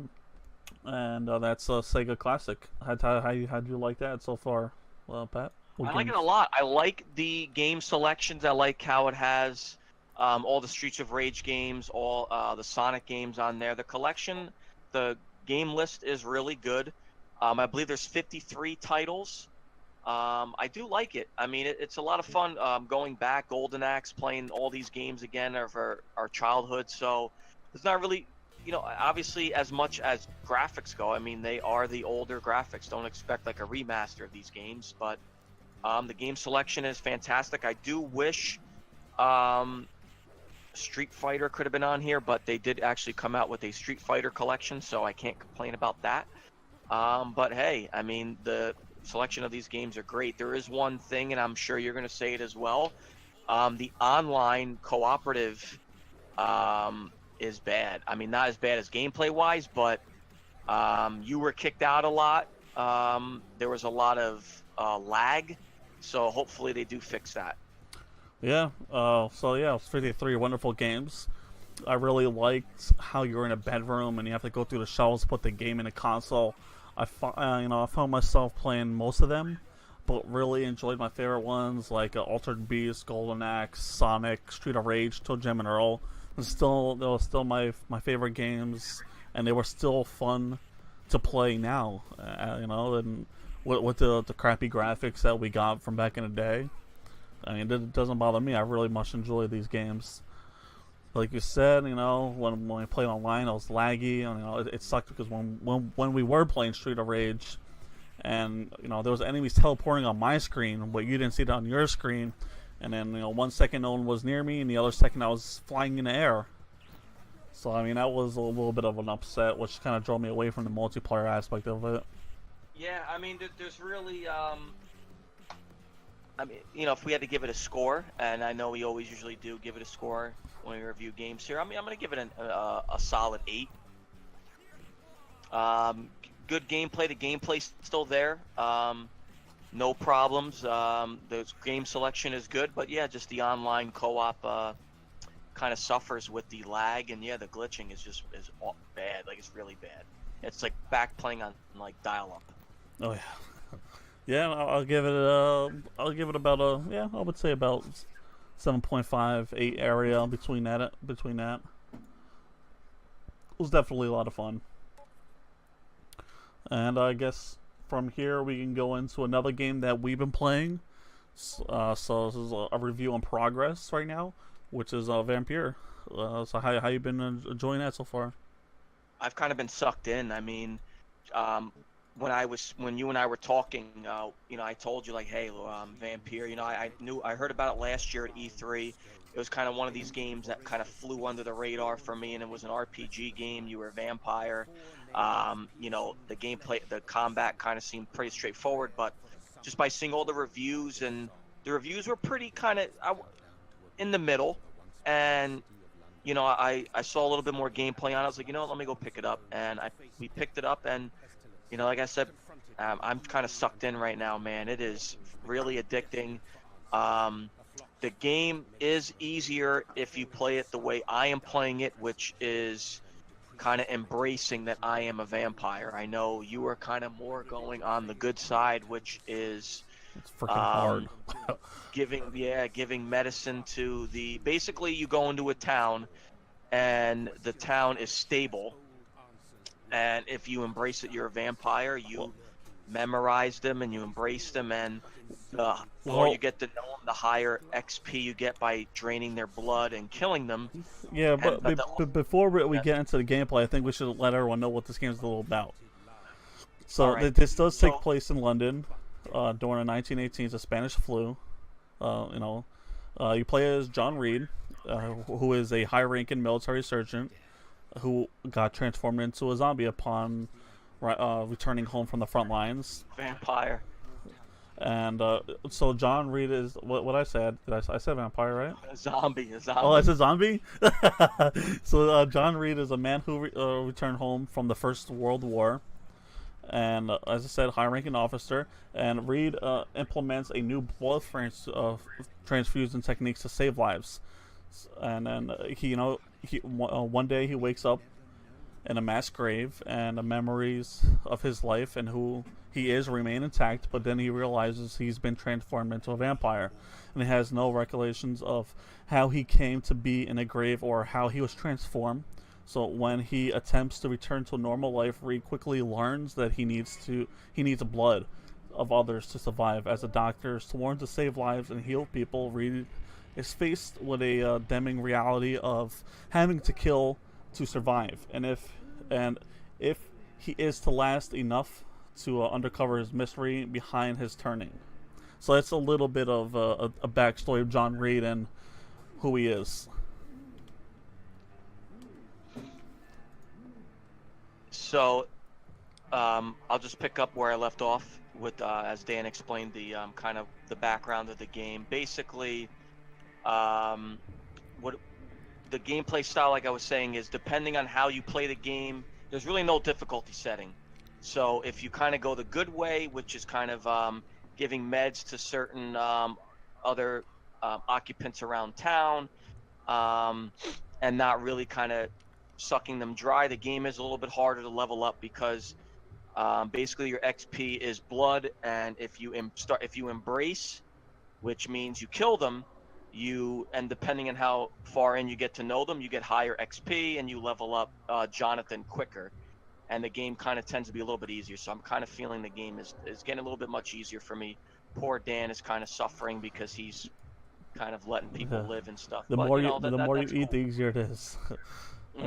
and that's a Sega Classic. How'd you like that so far, Pat? I like it a lot. I like the game selections. I like how it has all the Streets of Rage games, all the Sonic games on there. The collection, the game list is really good. I believe there's 53 titles. I do like it. I mean, it's a lot of fun going back, Golden Axe, playing all these games again of our childhood. So it's not really, obviously as much as graphics go. I mean, they are the older graphics. Don't expect like a remaster of these games, but the game selection is fantastic. I do wish Street Fighter could have been on here, but they did actually come out with a Street Fighter collection, so I can't complain about that. But hey, I mean, the selection of these games are great. There is one thing, and I'm sure you're going to say it as well. The online cooperative is bad. I mean, not as bad as gameplay-wise, but you were kicked out a lot. There was a lot of lag, so hopefully they do fix that. Yeah, so yeah, it's 53 wonderful games. I really liked how you're in a bedroom and you have to go through the shelves to put the game in a console. I found myself playing most of them, but really enjoyed my favorite ones like Altered Beast, Golden Axe, Sonic, Street of Rage, Toe Jam and Earl. They were still my favorite games, and they were still fun to play now. And with the crappy graphics that we got from back in the day. I mean, it doesn't bother me. I really much enjoy these games. Like you said, when we played online, it was laggy. And, it sucked because when we were playing Street of Rage, and there was enemies teleporting on my screen, but you didn't see it on your screen. And then 1 second no one was near me, and the other second I was flying in the air. So I mean, that was a little bit of an upset, which kind of drove me away from the multiplayer aspect of it. Yeah, I mean, there's really. I mean, if we had to give it a score, and I know we always usually do give it a score when we review games here. I mean, I'm going to give it a solid 8. Good gameplay. The gameplay's still there. No problems. The game selection is good, but yeah, just the online co-op kind of suffers with the lag, and yeah, the glitching is bad. Like, it's really bad. It's like back playing on like dial-up. Oh yeah. Yeah, I'll give it about I would say about 7.5, 8 area between that. It was definitely a lot of fun. And I guess from here we can go into another game that we've been playing. So this is a review in progress right now, which is Vampyr. So how you been enjoying that so far? I've kind of been sucked in. I mean, when you and I were talking, I told you like, hey, Vampyr, I heard about it last year at E3. It was kind of one of these games that kind of flew under the radar for me, and it was an RPG game. You were a vampire. The gameplay, the combat kind of seemed pretty straightforward, but just by seeing all the reviews, and the reviews were pretty kind of in the middle, and I saw a little bit more gameplay on it. I was like, let me go pick it up, and we picked it up, and like I said, I'm kind of sucked in right now, man. It is really addicting. The game is easier if you play it the way I am playing it, which is kind of embracing that I am a vampire. I know you are kind of more going on the good side, which is It's freaking hard. giving medicine to basically you go into a town, and the town is stable, and if you embrace it, you're a vampire. You memorize them and you embrace them, and the more you get to know them, the higher XP you get by draining their blood and killing them. Yeah, but before we get into the gameplay, I think we should let everyone know what this game is all about. So right. this does take place in London during the 1918, the Spanish flu. You play as John Reed, who is a high-ranking military sergeant who got transformed into a zombie upon returning home from the front lines. Vampire. And so John Reed is what I said. I said vampire, right? A zombie. Oh, I said zombie. So John Reed is a man who returned home from the First World War, and as I said, high-ranking officer. And Reed implements a new blood transfusion techniques to save lives. And then one day he wakes up in a mass grave, and the memories of his life and who he is remain intact, but then he realizes he's been transformed into a vampire, and he has no recollections of how he came to be in a grave or how he was transformed. So when he attempts to return to normal life, Reed quickly learns that he needs blood of others to survive. As a doctor sworn to save lives and heal people, Reed is faced with a damning reality of having to kill to survive, and if he is to last enough to uncover his mystery behind his turning. So that's a little bit of a backstory of John Reed and who he is. So I'll just pick up where I left off with as Dan explained the kind of the background of the game. Basically, what the gameplay style, like I was saying, is depending on how you play the game, there's really no difficulty setting. So if you kind of go the good way, which is kind of giving meds to certain other occupants around town, and not really kind of sucking them dry, the game is a little bit harder to level up because basically your XP is blood, and if you embrace, which means you kill them, and depending on how far in you get to know them, you get higher XP and you level up Jonathan quicker, and the game kind of tends to be a little bit easier. So I'm kind of feeling the game is getting a little bit much easier for me. Poor Dan is kind of suffering because he's kind of letting people live and stuff. The more you eat, the easier it is.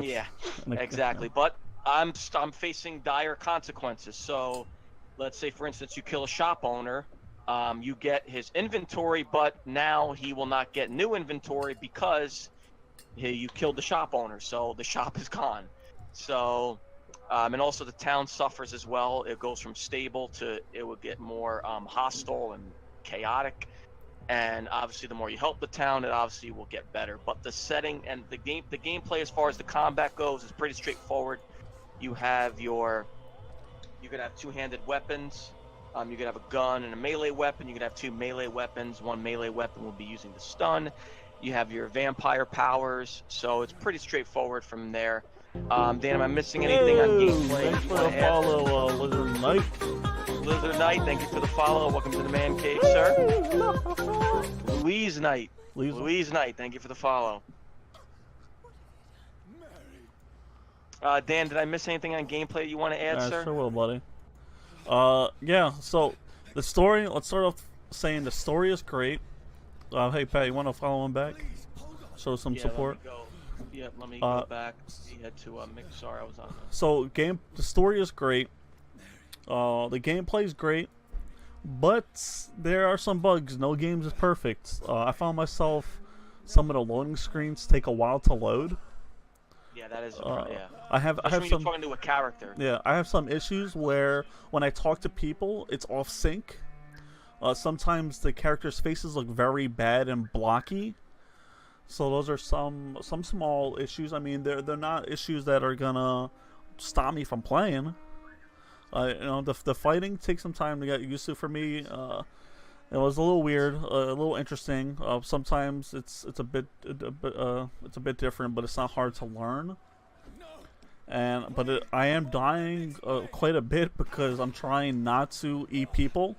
Yeah, exactly. But I'm facing dire consequences. So let's say, for instance, you kill a shop owner. You get his inventory, but now he will not get new inventory because you killed the shop owner, so the shop is gone. So, and also the town suffers as well. It goes from stable to it will get more hostile and chaotic. And obviously, the more you help the town, it obviously will get better. But the setting and the gameplay, as far as the combat goes, is pretty straightforward. You could have two-handed weapons. You could have a gun and a melee weapon. You could have two melee weapons. One melee weapon will be using the stun. You have your vampire powers. So it's pretty straightforward from there. Dan, am I missing anything on gameplay? Thanks for the follow, Lizard Knight. Lizard Knight, thank you for the follow. Welcome to the man cave, sir. Louise Knight. Louise Knight, thank you for the follow. Dan, did I miss anything on gameplay you want to add, sir? Sure will, buddy. Yeah, so the story, let's start off saying the story is great. Hey, Pat, you want to follow him back? Show some support? Let me go back. He had to Sorry, I was on So, the story is great. The gameplay is great, but there are some bugs. No game is perfect. I found myself some of the loading screens take a while to load. Yeah, that is. Yeah. I have Especially when you're some. talking to a character. Yeah, I have some issues where when I talk to people, it's off sync. Sometimes the characters' faces look very bad and blocky. So those are some small issues. I mean, they're not issues that are gonna stop me from playing. The fighting takes some time to get used to for me. It was a little weird, a little interesting. Sometimes it's a bit different, but it's not hard to learn. I am dying quite a bit because I'm trying not to eat people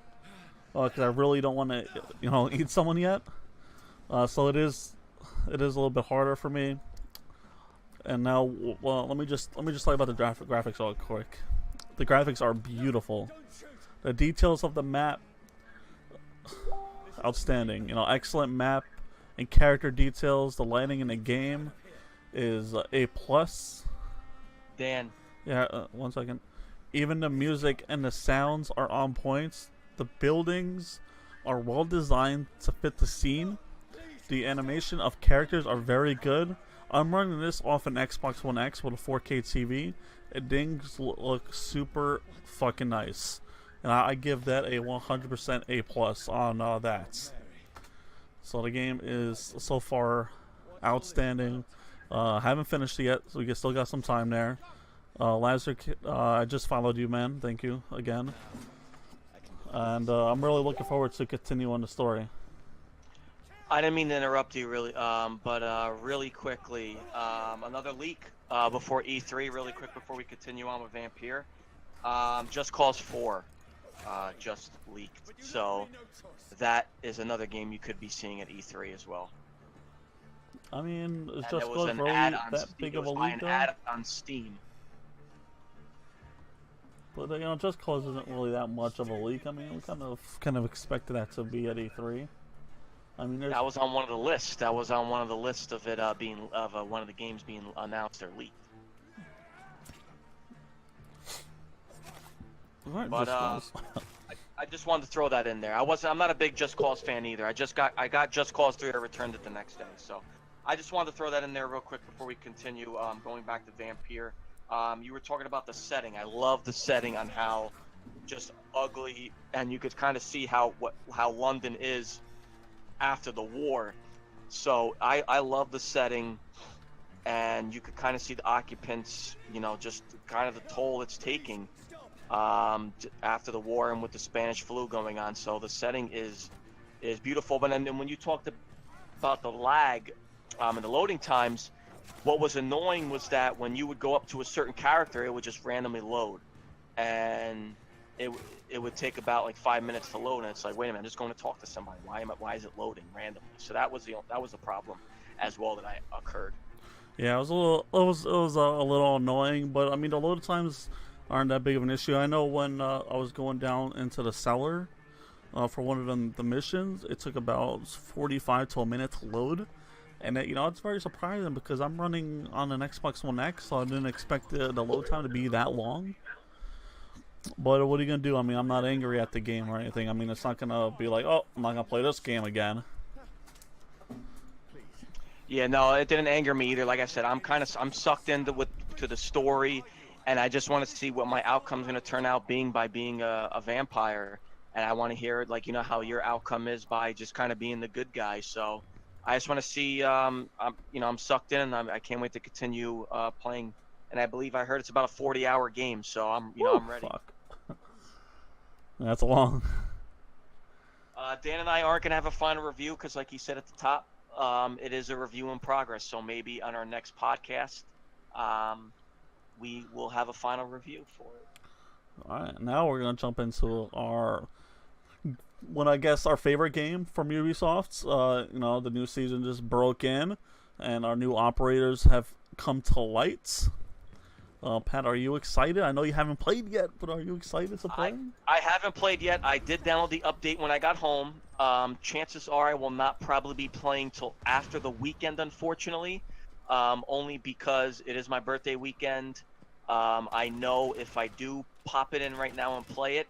because I really don't want to eat someone yet. So it is a little bit harder for me. And now, well, let me just talk about the graphics real quick. The graphics are beautiful. The details of the map, outstanding. Excellent map and character details. The lighting in the game is A plus. Dan. Yeah, 1 second. Even the music and the sounds are on points. The buildings are well designed to fit the scene. The animation of characters are very good. I'm running this off an Xbox One X with a 4K TV. Things look super fucking nice, and I give that a 100% A plus on that. So the game is so far outstanding. Haven't finished it yet, so we still got some time there. Lazar, I just followed you, man. Thank you again. And I'm really looking forward to continuing the story. I didn't mean to interrupt you, really, but really quickly, another leak before E3, really quick before we continue on with Vampyr. Just Cause 4 just leaked, so that is another game you could be seeing at E3 as well. I mean, is And Just Cause really that big of a leak, though? An ad on Steam. But Just Cause isn't really that much of a leak. I mean, we kind of expected that to be at E3. I mean, that was on one of the lists. That was on one of the lists of it being one of the games being announced or leaked. Right, but I just wanted to throw that in there. I'm not a big Just Cause fan either. I got Just Cause 3. I returned it the next day. So I just wanted to throw that in there real quick before we continue. Going back to Vampyr. You were talking about the setting. I love the setting on how just ugly, and you could kind of see how London is after the war. So I love the setting, and you could kind of see the occupants, just kind of the toll it's taking after the war and with the Spanish flu going on. So the setting is beautiful. But then when you talked about the lag and the loading times, what was annoying was that when you would go up to a certain character, it would just randomly load, and it would take about like 5 minutes to load, and it's like, wait a minute, I'm just going to talk to somebody. Why is it loading randomly? So that was the problem as well that occurred. Yeah, it was a little annoying, but I mean the load times aren't that big of an issue. I know when I was going down into the cellar for one of the missions, it took about 45 to a minute to load. And it's very surprising because I'm running on an Xbox One X, so I didn't expect the load time to be that long. But what are you going to do? I mean, I'm not angry at the game or anything. I mean, it's not going to be like, oh, I'm not going to play this game again. Yeah, no, it didn't anger me either. Like I said, I'm sucked into to the story, and I just want to see what my outcome's going to turn out by being a vampire. And I want to hear, like, how your outcome is by just kind of being the good guy. So I just want to see, I'm sucked in, and I can't wait to continue playing. And I believe I heard it's about a 40-hour game, so I'm ready. Fuck. That's long. Dan and I aren't gonna have a final review because, like he said at the top, it is a review in progress. So maybe on our next podcast, we will have a final review for it. All right, now we're gonna jump into our favorite game from Ubisoft. The new season just broke in, and our new operators have come to light. Pat, are you excited? I know you haven't played yet, but are you excited to play? I haven't played yet. I did download the update when I got home. Chances are I will not probably be playing till after the weekend, unfortunately, only because it is my birthday weekend. I know if I do pop it in right now and play it,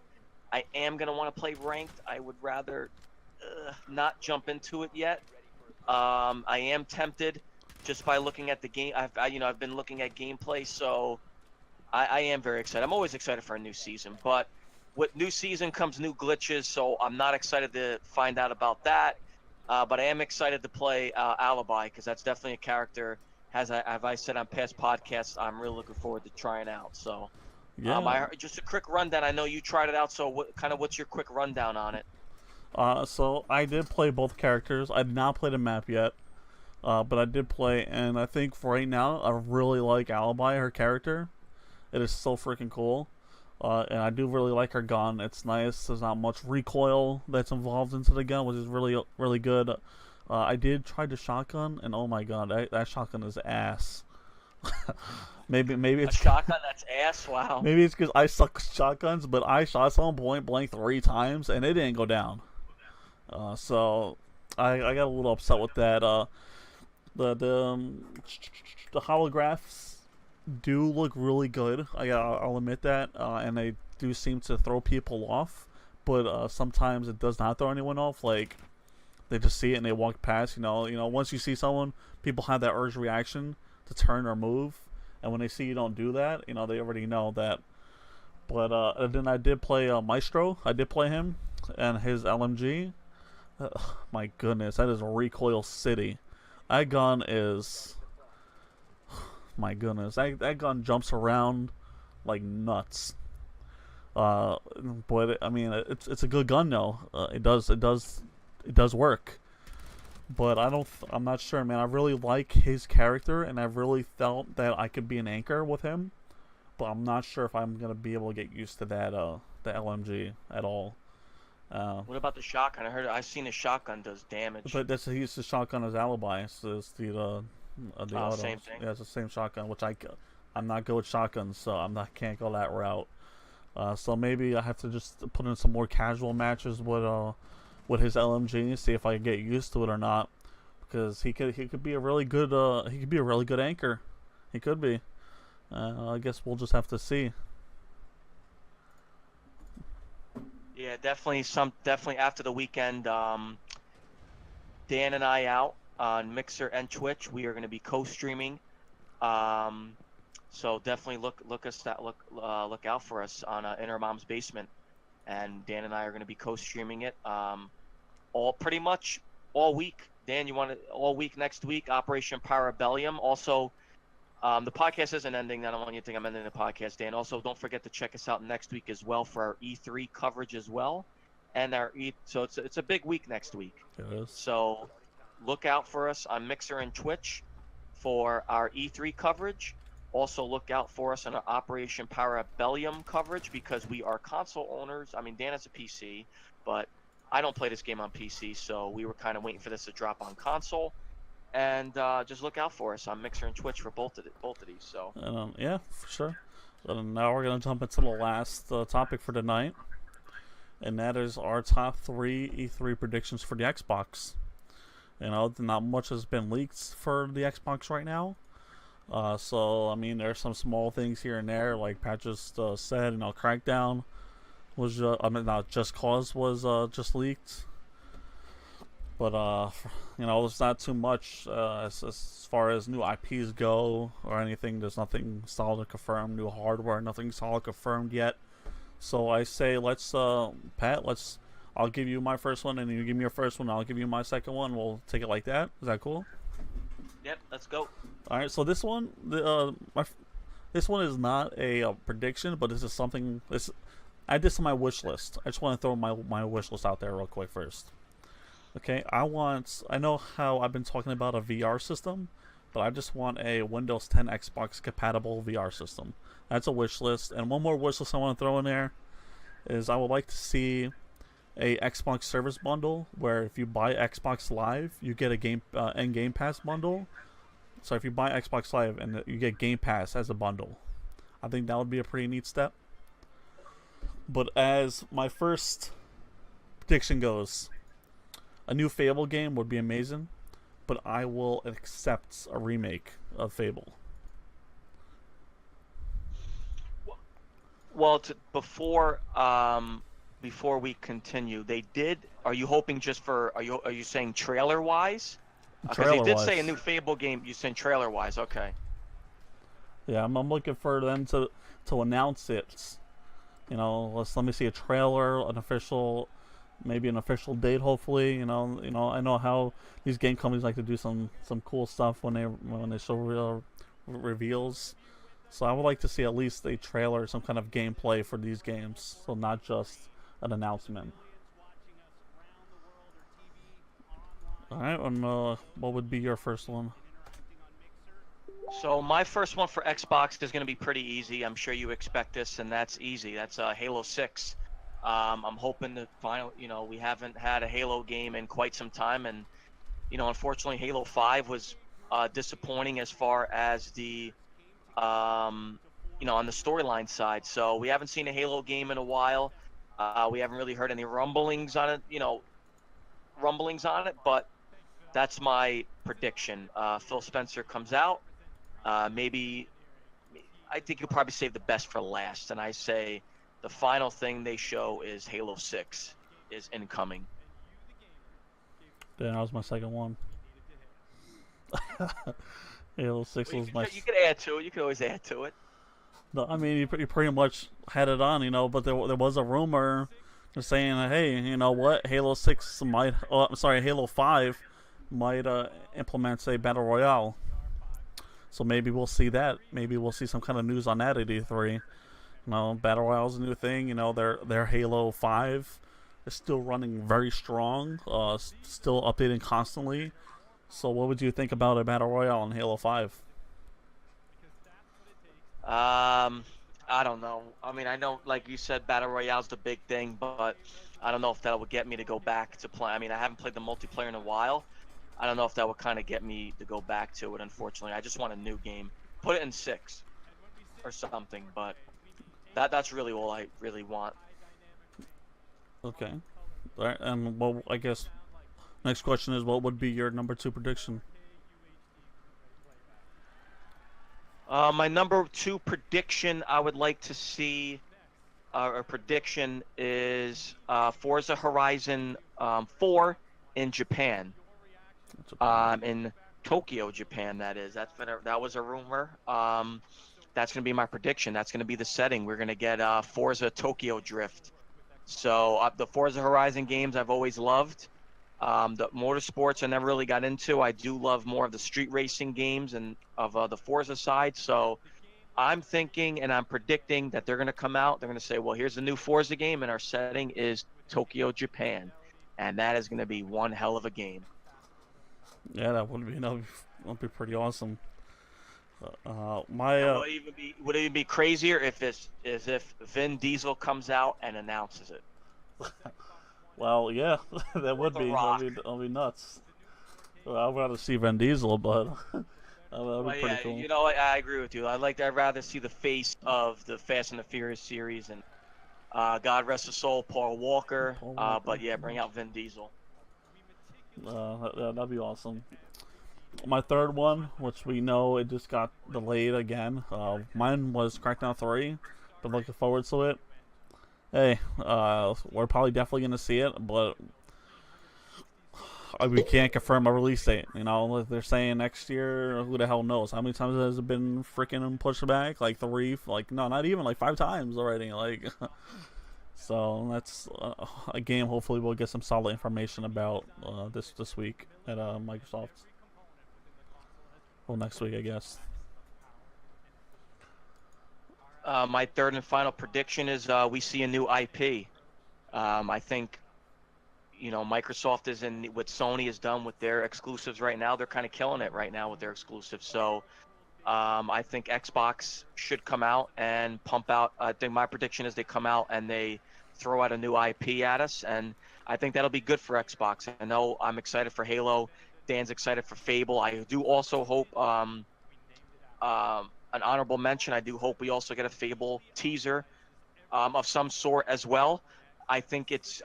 I am going to want to play ranked. I would rather not jump into it yet. I am tempted just by looking at the game. I've been looking at gameplay, so I am very excited. I'm always excited for a new season, but with new season comes new glitches, so I'm not excited to find out about that. But I am excited to play Alibi, because that's definitely a character. As I said on past podcasts, I'm really looking forward to trying out. So, Yeah. just a quick rundown. I know you tried it out, so what's your quick rundown on it? So I did play both characters. I did not play the map yet, but I did play, and I think for right now, I really like Alibi, her character. It is so freaking cool. And I do really like her gun. It's nice. There's not much recoil that's involved into the gun, which is really, really good. I did try the shotgun, and oh my god, that shotgun is ass. maybe A it's shotgun that's ass. Wow. maybe it's because I suck with shotguns, but I shot someone point blank 3 times, and it didn't go down. So I got a little upset with that. The holographs do look really good. I'll admit that, and they do seem to throw people off. But sometimes it does not throw anyone off. Like they just see it and they walk past. Once you see someone, people have that urge reaction to turn or move, and when they see you don't do that, they already know that. But and then I did play Maestro. I did play him and his LMG. My goodness, that is recoil city. That gun is, my goodness, that gun jumps around like nuts. But I mean, it's a good gun though. It does work. But I'm not sure, man. I really like his character, and I really felt that I could be an anchor with him. But I'm not sure if I'm gonna be able to get used to that the LMG at all. What about the shotgun? I've seen the shotgun does damage. But he's the shotgun as Alibi. It's the auto. Same thing. Yeah, it's the same shotgun. Which I'm not good with shotguns, so can't go that route. So maybe I have to just put in some more casual matches with his LMG, see if I can get used to it or not. Because he could be a really good anchor. He could be. I guess we'll just have to see. Yeah, definitely after the weekend. Dan and I out on Mixer and Twitch. We are going to be co-streaming. So definitely look out for us on Inner Mom's Basement, and Dan and I are going to be co-streaming it. Pretty much all week. Dan, you want it all week next week? Operation Parabellum. Also, the podcast isn't ending. I don't want you to think I'm ending the podcast, Dan. Also, don't forget to check us out next week as well for our E3 coverage as well, and so it's a big week next week. It is. So look out for us on Mixer and Twitch for our E3 coverage. Also look out for us on our Operation Parabellum coverage, because we are console owners. I mean, Dan has a PC, but I don't play this game on PC, so we were kind of waiting for this to drop on console. And just look out for us on Mixer and Twitch for both of these. So yeah, for sure. So now we're gonna jump into the last topic for tonight, and that is our top 3 E3 predictions for the Xbox. Not much has been leaked for the Xbox right now. So I mean, there's some small things here and there, like Pat just said. Crackdown was not Just Cause was just leaked. But there's not too much as far as new IPs go or anything. There's nothing solid confirmed. New hardware, nothing solid confirmed yet. So I say Pat, I'll give you my first one, and you give me your first one. I'll give you my second one. We'll take it like that. Is that cool? Yep, let's go. All right. So this one, this one is not a prediction, but this is something. I did this on my wish list. I just want to throw my wish list out there real quick first. Okay, I know how I've been talking about a VR system, but I just want a Windows 10 Xbox compatible VR system. That's a wish list. And one more wish list I want to throw in there is I would like to see a Xbox service bundle where if you buy Xbox Live, you get a Game Pass bundle. So if you buy Xbox Live and you get Game Pass as a bundle, I think that would be a pretty neat step. But as my first prediction goes, a new Fable game would be amazing, but I will accept a remake of Fable. Well, before we continue, they did. Are you hoping just for? Are you saying trailer wise? Because they Trailer did say a wise. new Fable game. You saying trailer wise? Okay. Yeah, I'm looking for them to announce it. You know, let me see a trailer, an official, maybe an official date. Hopefully, I know how these game companies like to do some cool stuff when they show real reveals. So I would like to see at least a trailer, some kind of gameplay for these games, so not just an announcement. All right, and what would be your first one? So my first one for Xbox is going to be pretty easy. I'm sure you expect this, and that's easy. That's Halo 6. I'm hoping to finally, we haven't had a Halo game in quite some time, and unfortunately, Halo 5 was disappointing as far as the on the storyline side. So we haven't seen a Halo game in a while. We haven't really heard any rumblings on it, but that's my prediction. Phil Spencer comes out. Maybe I think you'll probably save the best for last, and I say the final thing they show is Halo 6 is incoming. Yeah, that was my second one. Halo 6 Well, was my. you could add to it. You could always add to it. No, I mean, you pretty much had it on, but there was a rumor saying, hey, you know what, Halo 6 might, oh, I'm sorry, Halo 5 might implement a battle royale. So maybe we'll see that. Maybe we'll see some kind of news on that at E3. Battle royale's a new thing. Their Halo 5 is still running very strong, still updating constantly. So what would you think about a battle royale in Halo 5? I don't know. I mean, I know, like you said, Battle Royale's the big thing, but I don't know if that would get me to go back to play. I mean, I haven't played the multiplayer in a while. I don't know if that would kind of get me to go back to it, unfortunately. I just want a new game. Put it in 6 or something, but that's really all I really want. Okay. All right, and well, I guess next question is, what would be your number 2 prediction? My number 2 prediction I would like to see, or prediction is Forza Horizon 4 in Japan. In Tokyo, Japan, that is. That was a rumor. That's going to be my prediction. That's going to be the setting. We're going to get Forza Tokyo Drift. So the Forza Horizon games I've always loved. The motorsports I never really got into. I do love more of the street racing games and of the Forza side. So I'm thinking and I'm predicting that they're going to come out. They're going to say, well, here's the new Forza game, and our setting is Tokyo, Japan. And that is going to be one hell of a game. Yeah, that would be pretty awesome. Would it even be crazier if Vin Diesel comes out and announces it? Well, yeah, that would be. That'd be nuts. Well, I'd rather see Vin Diesel, but that would be pretty cool. I agree with you. I'd rather see the face of the Fast and the Furious series, and God rest his soul, Paul Walker. But yeah, bring out Vin Diesel. That'd be awesome. My third one, which we know it just got delayed again. Mine was Crackdown 3. Been looking forward to it. Hey, we're probably definitely gonna see it, but we can't confirm a release date. They're saying next year. Who the hell knows? How many times has it been freaking pushed back? Like 3, no, not even, 5 times already. So that's a game. Hopefully, we'll get some solid information about this week at Microsoft. Well, next week, I guess. My third and final prediction is we see a new IP. I think, Microsoft is in what Sony has done with their exclusives right now. They're kind of killing it right now with their exclusives. So I think Xbox should come out and pump out. I think my prediction is they come out and they throw out a new IP at us, and I think that'll be good for Xbox. I know I'm excited for Halo. Dan's excited for Fable. I do also hope an honorable mention. I do hope we also get a Fable teaser of some sort as well. I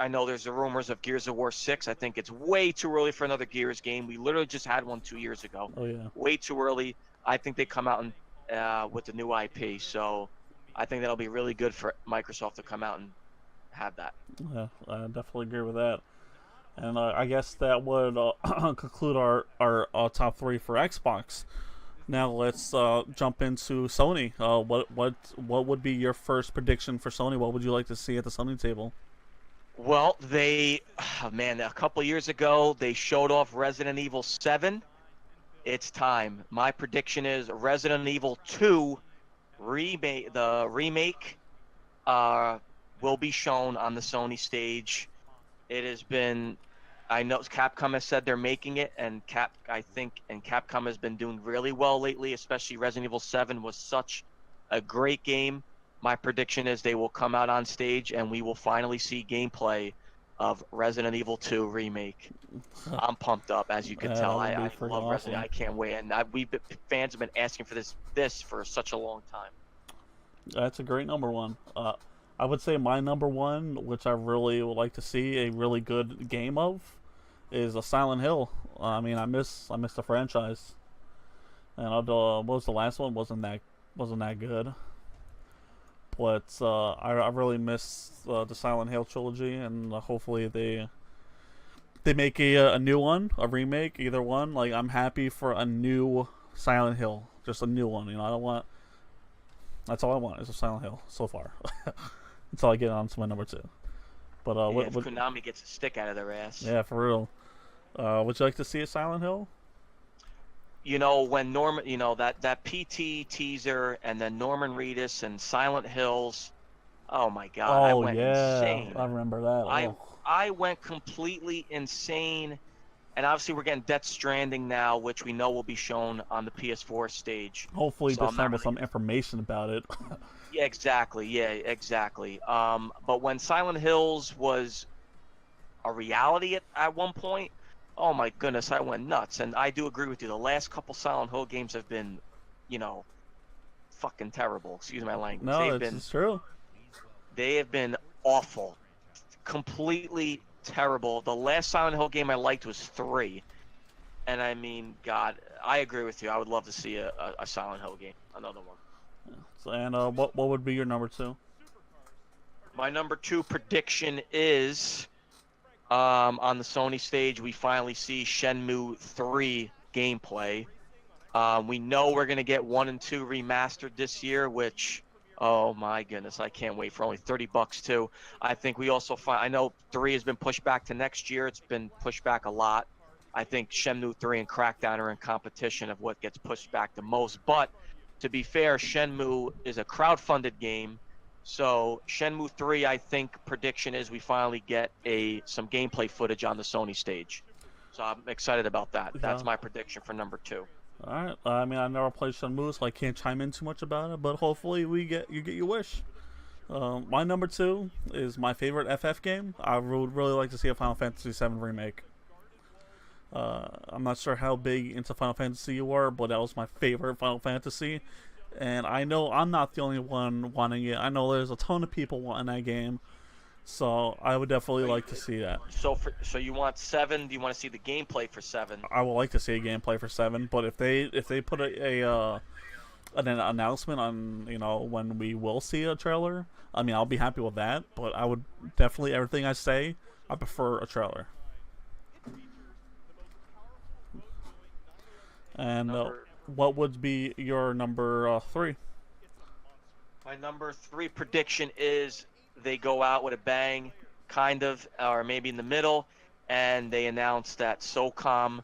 know there's the rumors of Gears of War 6. I think it's way too early for another Gears game. We literally just had one 2 years ago. Oh, yeah. Way too early. I think they come out with the new IP. So I think that'll be really good for Microsoft to come out and have that. Yeah, I definitely agree with that. And I guess that would conclude our top three for Xbox. Now let's jump into Sony. What would be your first prediction for Sony? What would you like to see at the Sony table? Well, man, a couple years ago they showed off Resident Evil 7. It's time. My prediction is Resident Evil 2 remake uh, will be shown on the Sony stage. It has been, I know Capcom has said they're making it, and Capcom has been doing really well lately, especially Resident Evil 7 was such a great game. My prediction is they will come out on stage and we will finally see gameplay of Resident Evil 2 remake. I'm pumped up, as you can tell. That would I be freaking love Resident. awesome. I can't wait, and fans have been asking for this for such a long time. That's a great number one. I would say my number one, which I really would like to see a really good game of, is a Silent Hill. I mean, I miss the franchise, and what was the last one? Wasn't that good? But I really miss the Silent Hill trilogy, and hopefully they make a new one, a remake, either one. Like, I'm happy for a new Silent Hill, just a new one. You know, I don't want. That's all I want is a Silent Hill so far. Until I get on to my number two. But If Konami gets a stick out of their ass. Yeah, for real. Would you like to see a Silent Hill? You know, when Norman, that PT teaser, and then Norman Reedus and Silent Hills. Oh my God, I went insane. I remember that. I went completely insane. And obviously we're getting Death Stranding now, which we know will be shown on the PS4 stage. Hopefully this time with some information about it. Yeah, exactly. Yeah, exactly. But when Silent Hills was a reality at one point, oh my goodness, I went nuts. And I do agree with you. The last couple Silent Hill games have been, fucking terrible. Excuse my language. No, it's true. They have been awful. Completely terrible. The last Silent Hill game I liked was 3. And I mean, God, I agree with you. I would love to see a Silent Hill game. Another one. And what would be your number two? My number two prediction is on the Sony stage, we finally see Shenmue 3 gameplay. We know we're going to get 1 and 2 remastered this year, which, oh my goodness, I can't wait for only $30 too. I think we also I know 3 has been pushed back to next year. It's been pushed back a lot. I think Shenmue 3 and Crackdown are in competition of what gets pushed back the most. But to be fair, Shenmue is a crowd-funded game. So Shenmue 3, I think prediction is we finally get some gameplay footage on the Sony stage. So I'm excited about that. That's my prediction for number 2. All right. I mean, I never played Shenmue, so I can't chime in too much about it. But hopefully you get your wish. My number 2 is my favorite FF game. I would really like to see a Final Fantasy VII remake. I'm not sure how big into Final Fantasy you are, but that was my favorite Final Fantasy. And I know I'm not the only one wanting it. I know there's a ton of people wanting that game. So I would definitely like to see that. So you want 7? Do you want to see the gameplay for 7? I would like to see a gameplay for 7, but if they put an announcement on, when we will see a trailer, I mean, I'll be happy with that. But I would definitely, everything I say, I prefer a trailer. And what would be your number 3? My number 3 prediction is they go out with a bang, kind of, or maybe in the middle, and they announce that SOCOM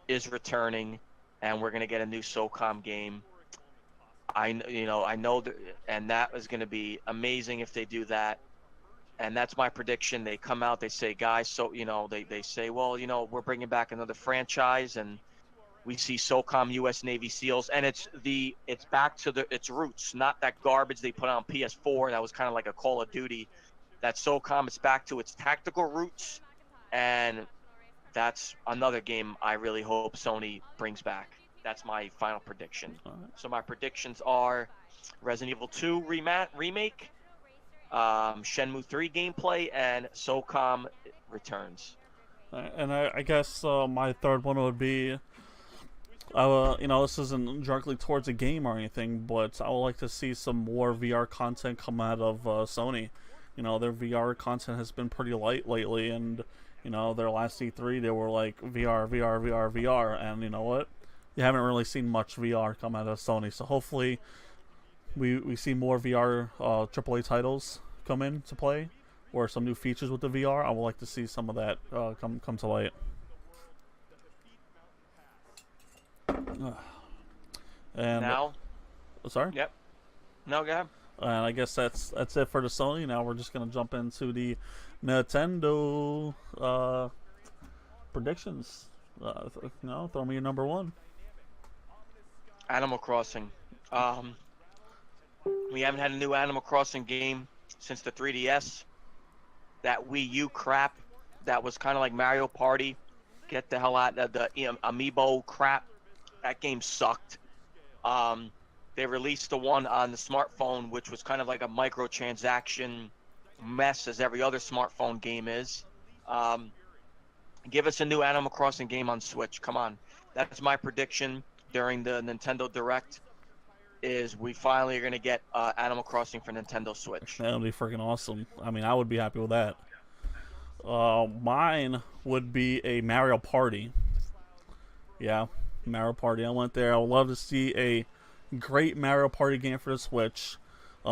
is returning, and we're gonna get a new SOCOM game. I know, and that is gonna be amazing if they do that. And that's my prediction. They come out, they say, guys, so they say, well, we're bringing back another franchise, and we see SOCOM U.S. Navy SEALs, and it's back to its roots, not that garbage they put on PS4 that was kind of like a Call of Duty. That SOCOM is back to its tactical roots, and that's another game I really hope Sony brings back. That's my final prediction. So my predictions are Resident Evil 2 remake, Shenmue 3 gameplay, and SOCOM returns. And I guess my third one would be This isn't directly towards a game or anything, but I would like to see some more VR content come out of Sony. Their VR content has been pretty light lately, and their last E3 they were like VR, VR, VR, VR, and you know what? You haven't really seen much VR come out of Sony. So hopefully, we see more VR AAA titles come into play, or some new features with the VR. I would like to see some of that come to light. And now, sorry. Yep. No, go ahead. And I guess that's it for the Sony. Now we're just gonna jump into the Nintendo predictions. Throw me your number one. Animal Crossing. We haven't had a new Animal Crossing game since the 3DS. That Wii U crap that was kind of like Mario Party. Get the hell out of the Amiibo crap. That game sucked. They released the one on the smartphone, which was kind of like a microtransaction mess, as every other smartphone game is. Give us a new Animal Crossing game on Switch. Come on. That's my prediction during the Nintendo Direct, is we finally are going to get Animal Crossing for Nintendo Switch. That would be freaking awesome. I mean, I would be happy with that. Mine would be a Mario Party. Yeah, Mario Party. I went there. I would love to see a great Mario Party game for the Switch.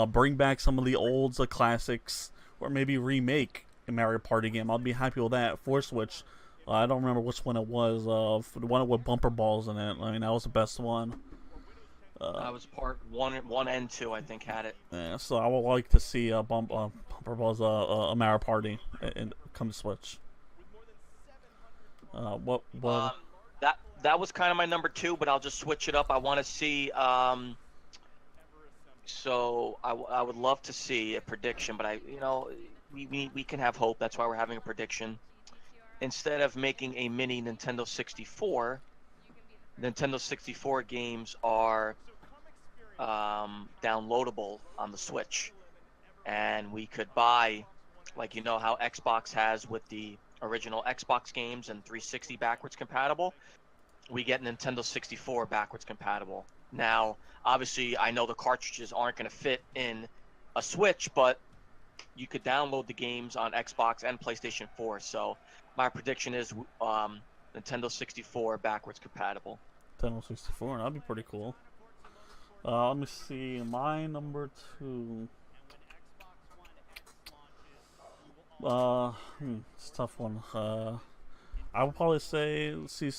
Bring back some of the old classics, or maybe remake a Mario Party game. I'd be happy with that for Switch. I don't remember which one it was. The one with bumper balls in it. I mean, that was the best one. That was part one and two, I think, had it. Yeah, so I would like to see bumper balls, a Mario Party, and come to Switch. That was kind of my number two, but I'll just switch it up. I want to see. So I would love to see a prediction, but we can have hope. That's why we're having a prediction. Instead of making a mini Nintendo 64, Nintendo 64 games are downloadable on the Switch, and we could buy, like how Xbox has with the original Xbox games and 360 backwards compatible. We get Nintendo 64 backwards compatible. Now, obviously, I know the cartridges aren't going to fit in a Switch, but you could download the games on Xbox and PlayStation 4. So my prediction is Nintendo 64 backwards compatible. Nintendo 64, that'd be pretty cool. Let me see, my number two. It's a tough one. I would probably say see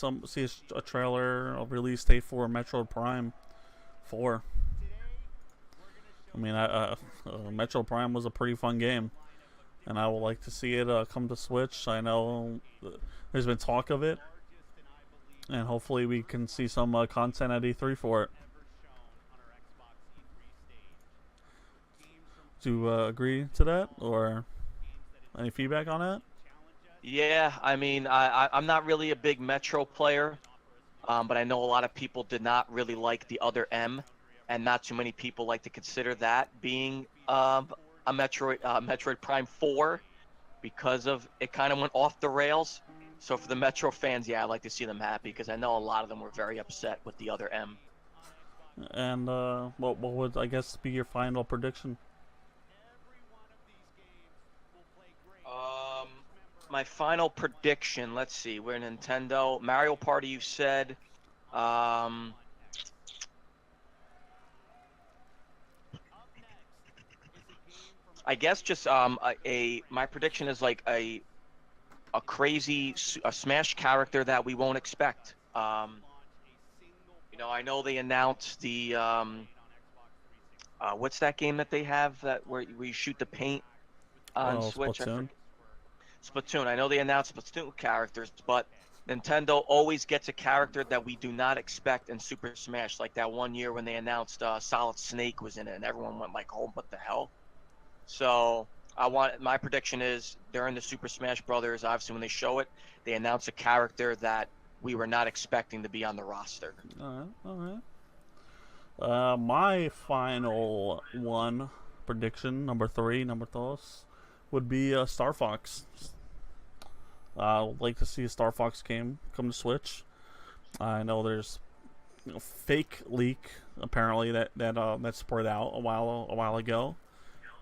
a trailer, a release date for Metroid Prime 4. I mean, Metroid Prime was a pretty fun game, and I would like to see it come to Switch. I know there's been talk of it, and hopefully we can see some content at E3 for it. Do you agree to that, or any feedback on that? Yeah, I mean, I'm not really a big Metro player, but I know a lot of people did not really like the other M, and not too many people like to consider that being a Metroid Prime 4, because of it kind of went off the rails. So for the Metro fans, yeah, I'd like to see them happy, because I know a lot of them were very upset with the other M. And what would, I guess, be your final prediction? My final prediction, let's see, we're Nintendo. Mario Party, you said. I guess just my prediction is like a crazy Smash character that we won't expect. I know they announced the what's that game that they have that where you shoot the paint on Switch? Splatoon. I know they announced Splatoon characters, but Nintendo always gets a character that we do not expect in Super Smash. Like that one year when they announced Solid Snake was in it, and everyone went like, "Oh, what the hell?" So my prediction is during the Super Smash Brothers, obviously when they show it, they announce a character that we were not expecting to be on the roster. All right. My final one prediction, number 3, number 2, would be Star Fox. I would like to see a Star Fox game come to Switch. I know there's fake leak apparently that spread out a while ago.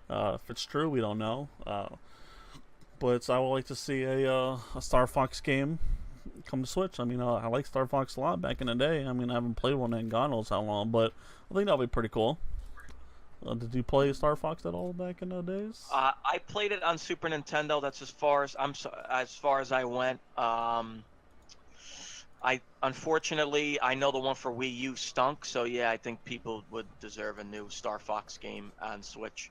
If it's true, we don't know. But I would like to see a Star Fox game come to Switch. I mean, I like Star Fox a lot back in the day. I mean, I haven't played one in God knows how long, but I think that'll be pretty cool. Did you play Star Fox at all back in the days? I played it on Super Nintendo. That's as far as I went. Unfortunately, I know the one for Wii U stunk. So yeah, I think people would deserve a new Star Fox game on Switch.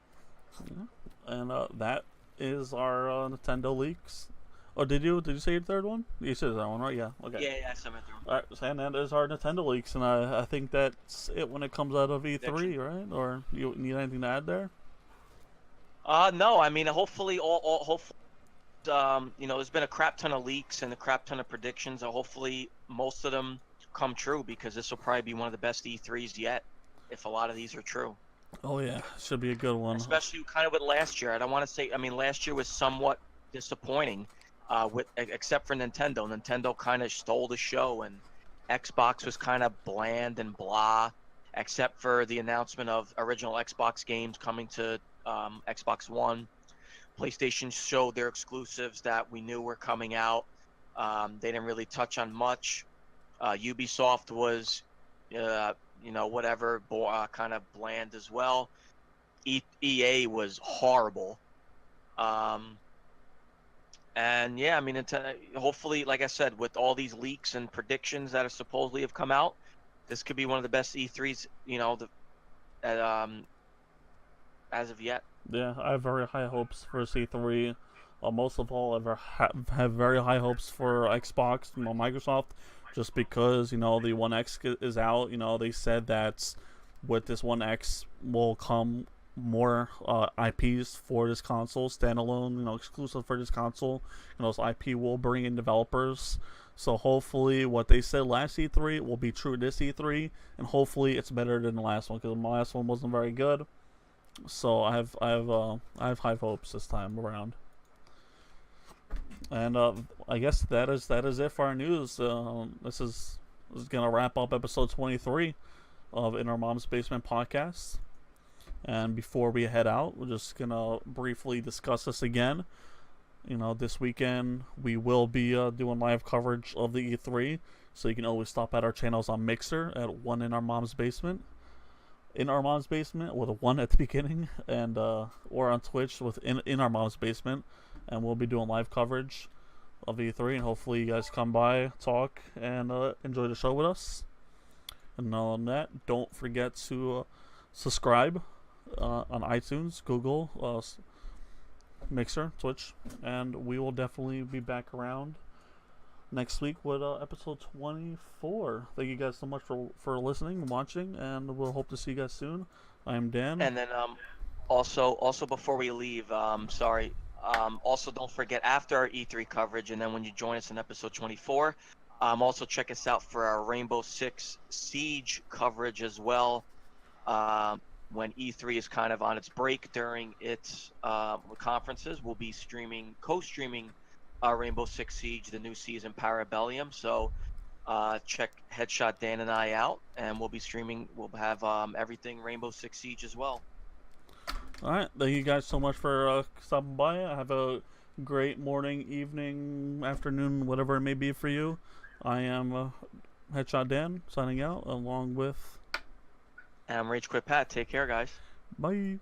And that is our Nintendo leaks. Oh, did you say your third one? You said that one, right? Yeah. Okay. Yeah, I said my third one. All right, and that is our Nintendo leaks, and I think that's it when it comes out of E3, right? Or you need anything to add there? No. I mean, hopefully, there's been a crap ton of leaks and a crap ton of predictions. Hopefully, most of them come true because this will probably be one of the best E3s yet, if a lot of these are true. Oh yeah, should be a good one. Especially kind of with last year. I don't want to say. I mean, last year was somewhat disappointing. Except for Nintendo. Nintendo kind of stole the show, and Xbox was kind of bland and blah, except for the announcement of original Xbox games coming to Xbox One. PlayStation showed their exclusives that we knew were coming out. They didn't really touch on much. Ubisoft was, whatever, kind of bland as well. EA was horrible. And yeah, I mean, hopefully, like I said, with all these leaks and predictions that are supposedly have come out, this could be one of the best E3s, as of yet. Yeah, I have very high hopes for C3. Most of all, I have very high hopes for Xbox, Microsoft, just because, the One X is out. They said that with this One X will come more IPs for this console, standalone, exclusive for this console. Those IP will bring in developers. So hopefully what they said last E3 will be true this E3, and hopefully it's better than the last one, because the last one wasn't very good. So I have high hopes this time around. And I guess that is it for our news. This is gonna wrap up episode 23 of In Our Mom's Basement podcast. And before we head out, we're just gonna briefly discuss this again. This weekend we will be doing live coverage of the E3, so you can always stop at our channels on Mixer at One In Our Mom's Basement, In Our Mom's Basement with a 1 at the beginning, and or on Twitch with In Our Mom's Basement, and we'll be doing live coverage of E3, and hopefully you guys come by, talk, and enjoy the show with us. And on that, don't forget to subscribe on iTunes, Google, Mixer, Twitch, and we will definitely be back around next week with episode 24. Thank you guys so much for listening and watching, and we'll hope to see you guys soon. I am Dan. And then also before we leave, also don't forget, after our E3 coverage, and then when you join us in episode 24, also check us out for our Rainbow Six Siege coverage as well. When E3 is kind of on its break during its conferences, we'll be co-streaming Rainbow Six Siege, the new season, Parabellum. So check Headshot Dan and I out, and we'll be streaming. We'll have everything Rainbow Six Siege as well. All right, thank you guys so much for stopping by. Have a great morning, evening, afternoon, whatever it may be for you. I am Headshot Dan signing out, along with. And I'm Rage Quit Pat. Take care, guys. Bye.